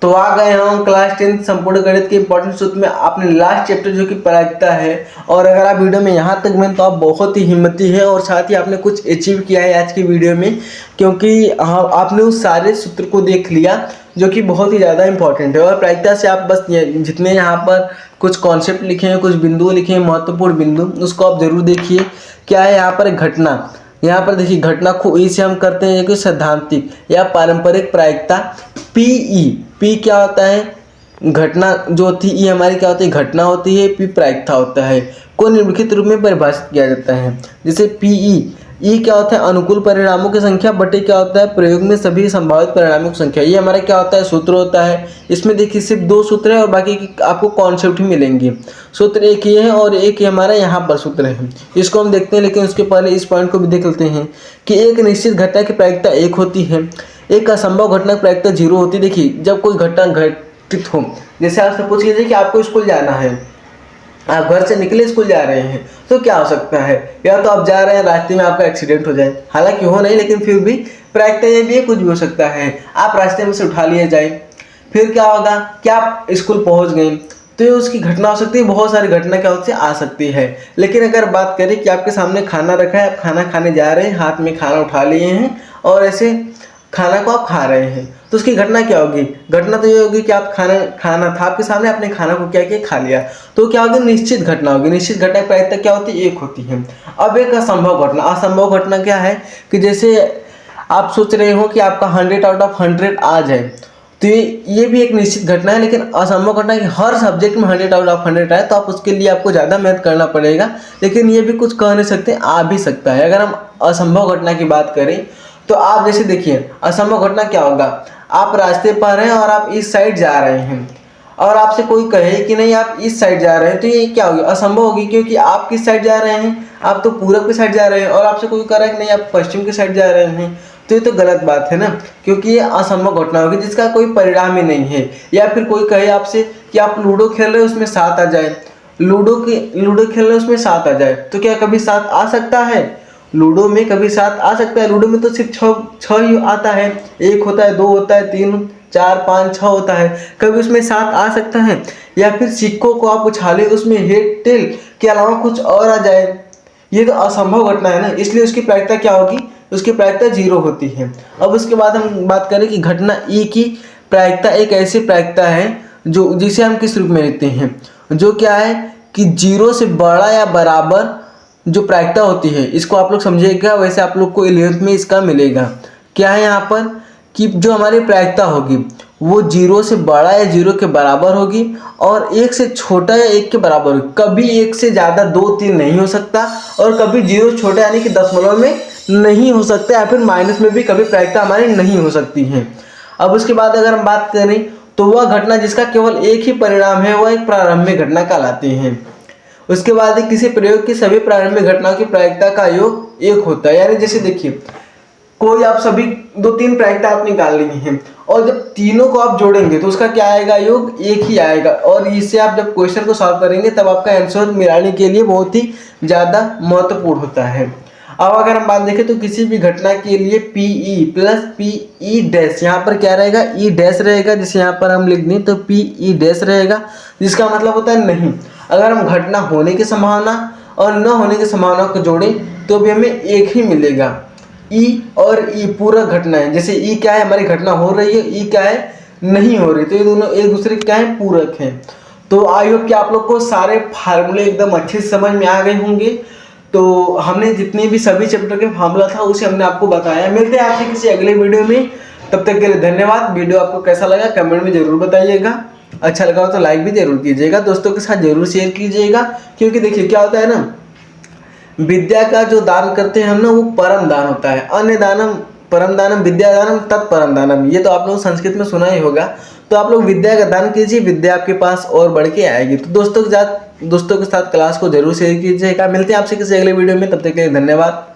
Speaker 1: तो आ गए हम क्लास 10 संपूर्ण गणित के इंपॉर्टेंट सूत्र में, आपने लास्ट चैप्टर जो कि प्रायिकता है। और अगर आप वीडियो में यहाँ तक में तो आप बहुत ही हिम्मती है और साथ ही आपने कुछ अचीव किया है आज की वीडियो में, क्योंकि आपने उस सारे सूत्र को देख लिया जो कि बहुत ही ज़्यादा इंपॉर्टेंट है। और प्रायिकता से आप बस जितने यहाँ पर कुछ कॉन्सेप्ट लिखे हैं, कुछ बिंदु लिखे हैं, महत्वपूर्ण बिंदु, उसको आप जरूर देखिए। क्या है यहाँ पर एक घटना, यहाँ पर देखिए घटना को ई से हम करते हैं कि सैद्धांतिक या पारंपरिक प्रायिकता पीई। पी क्या होता है घटना जो होती है, ई हमारी क्या होती है घटना होती है, पी प्रायिकता होता है, को निम्नलिखित रूप में परिभाषित किया जाता है। जैसे पीई, ई क्या होता है अनुकूल परिणामों की संख्या बटे क्या होता है प्रयोग में सभी संभावित परिणामों की संख्या। ये हमारा क्या होता है सूत्र होता है। इसमें देखिए सिर्फ 2 सूत्र है और बाकी आपको कॉन्सेप्ट ही मिलेंगे। सूत्र एक ये है और एक ये हमारा यहाँ पर सूत्र है, इसको हम देखते हैं। लेकिन उसके पहले इस पॉइंट को भी देख लेते हैं कि एक निश्चित घटना की प्रायिकता 1 होती है, एक असंभव घटना की प्रायिकता 0 होती है। देखिए जब कोई घटना घटित हो, जैसे आप सपोज कीजिए कि आपको स्कूल जाना है, आप घर से निकले स्कूल जा रहे हैं, तो क्या हो सकता है या तो आप जा रहे हैं रास्ते में आपका एक्सीडेंट हो जाए, हालांकि हो नहीं लेकिन फिर भी प्रायिकता ये भी कुछ भी हो सकता है, आप रास्ते में से उठा लिए जाए। फिर क्या होगा कि आप स्कूल पहुंच गए, तो ये उसकी घटना हो सकती है। बहुत सारी घटना क्या होती है आ सकती है। लेकिन अगर बात करें कि आपके सामने खाना रखा है, आप खाना खाने जा रहे हैं, हाथ में खाना उठा लिए हैं और ऐसे खाना को आप खा रहे हैं, तो उसकी घटना क्या होगी, घटना तो ये होगी कि आप खाना था आपके सामने, आपने खाना को क्या किया खा लिया, तो क्या होगी निश्चित घटना होगी। निश्चित घटना की प्रायिकता क्या होती है 1 होती है। अब एक असंभव घटना, असंभव घटना क्या है कि जैसे आप सोच रहे हो कि आपका 100 आउट ऑफ 100 आ जाए, तो ये भी एक निश्चित घटना है। लेकिन असंभव घटना कि हर सब्जेक्ट में 100 आउट ऑफ 100 आए, तो आप उसके लिए आपको ज़्यादा मेहनत करना पड़ेगा। लेकिन ये भी कुछ कह नहीं सकते, आ भी सकता है। अगर हम असंभव घटना की बात करें तो आप जैसे देखिए असंभव घटना क्या होगा, आप रास्ते पर हैं और आप इस साइड जा रहे हैं और आपसे कोई कहे कि नहीं आप इस साइड जा रहे हैं, तो ये क्या होगी असंभव होगी। क्योंकि आप किस साइड जा रहे हैं, आप तो पूरब की साइड जा रहे हैं और आपसे कोई कह रहा है कि नहीं आप पश्चिम की साइड जा रहे हैं, तो ये तो गलत बात है ना, क्योंकि ये असंभव घटना होगी जिसका कोई परिणाम ही नहीं है। या फिर कोई कहे आपसे कि आप लूडो खेल रहे हो उसमें 7 आ जाए, लूडो खेल रहे हो उसमें 7 आ जाए, तो क्या कभी 7 आ सकता है, लूडो में कभी 7 आ सकता है। लूडो में तो सिर्फ 6 ही आता है, 1 होता है, 2 होता है, 3 4 5 6 होता है, कभी उसमें 7 आ सकता है। या फिर सिक्कों को आप उछाले उसमें हेड टेल के अलावा कुछ और आ जाए, ये तो असंभव घटना है ना, इसलिए उसकी प्रायिकता क्या होगी, उसकी प्रायिकता 0 होती है। अब उसके बाद हम बात करें कि घटना ई की प्रायिकता एक ऐसी प्रायिकता है जो जिसे हम किस रूप में लिखते हैं, जो क्या है कि 0 से बड़ा या बराबर जो प्रायिकता होती है, इसको आप लोग समझिएगा। वैसे आप लोग को 11th में इसका मिलेगा। क्या है यहाँ पर कि जो हमारी प्रायिकता होगी वो 0 से बड़ा या 0 के बराबर होगी और 1 से छोटा या 1 के बराबर होगी। कभी 1 से ज़्यादा 2 3 नहीं हो सकता और कभी 0 छोटा यानी कि दशमलव में नहीं हो सकता, या फिर माइनस में भी कभी प्रायिकता हमारी नहीं हो सकती है। अब उसके बाद अगर हम बात करें तो वह घटना जिसका केवल एक ही परिणाम है वह एक प्रारंभिक घटना कहलाती है। उसके बाद किसी प्रयोग की सभी प्रारंभिक घटनाओं की प्रायिकता का योग एक होता है। यानी जैसे देखिए कोई आप सभी 2-3 प्रायिकता आप निकाल ली हैं और जब तीनों को आप जोड़ेंगे तो उसका क्या आएगा, योग एक ही आएगा। और इससे आप जब क्वेश्चन को सॉल्व करेंगे तब आपका आंसर मिलाने के लिए बहुत ही ज़्यादा महत्वपूर्ण होता है। अब अगर हम बात देखें तो किसी भी घटना के लिए पीई प्लस पीई डैश, यहाँ पर क्या रहेगा, ई डैश रहेगा, जिसे यहाँ पर हम लिख दें तो पीई डैश रहेगा, जिसका मतलब होता है नहीं। अगर हम घटना होने की संभावना और न होने की संभावना को जोड़ें तो भी हमें एक ही मिलेगा। ई और ई पूरक घटना है, जैसे ई क्या है, हमारी घटना हो रही है, ई क्या है, नहीं हो रही, तो ये दोनों एक दूसरे के क्या है, पूरक हैं। तो आई होप कि आप लोग को सारे फार्मूले एकदम अच्छे से समझ में आ गए होंगे। तो हमने जितने भी सभी चैप्टर के फार्मूला था उसे हमने आपको बताया। मिलते हैं आपसे किसी अगले वीडियो में, तब तक के लिए धन्यवाद। वीडियो आपको कैसा लगा कमेंट में जरूर बताइएगा, अच्छा लगा हो तो लाइक भी जरूर कीजिएगा, दोस्तों के साथ जरूर शेयर कीजिएगा। क्योंकि देखिए क्या होता है ना, विद्या का जो दान करते हैं हम ना वो परम दान होता है। अन्य दानम परम दानम विद्या दानम तत्परम दानम, ये तो आप लोग संस्कृत में सुना ही होगा। तो आप लोग विद्या का दान कीजिए, विद्या आपके पास और बढ़ के आएगी। तो दोस्तों के साथ क्लास को जरूर शेयर कीजिएगा। मिलते हैं आपसे किसी अगले वीडियो में, तब तक के लिए धन्यवाद।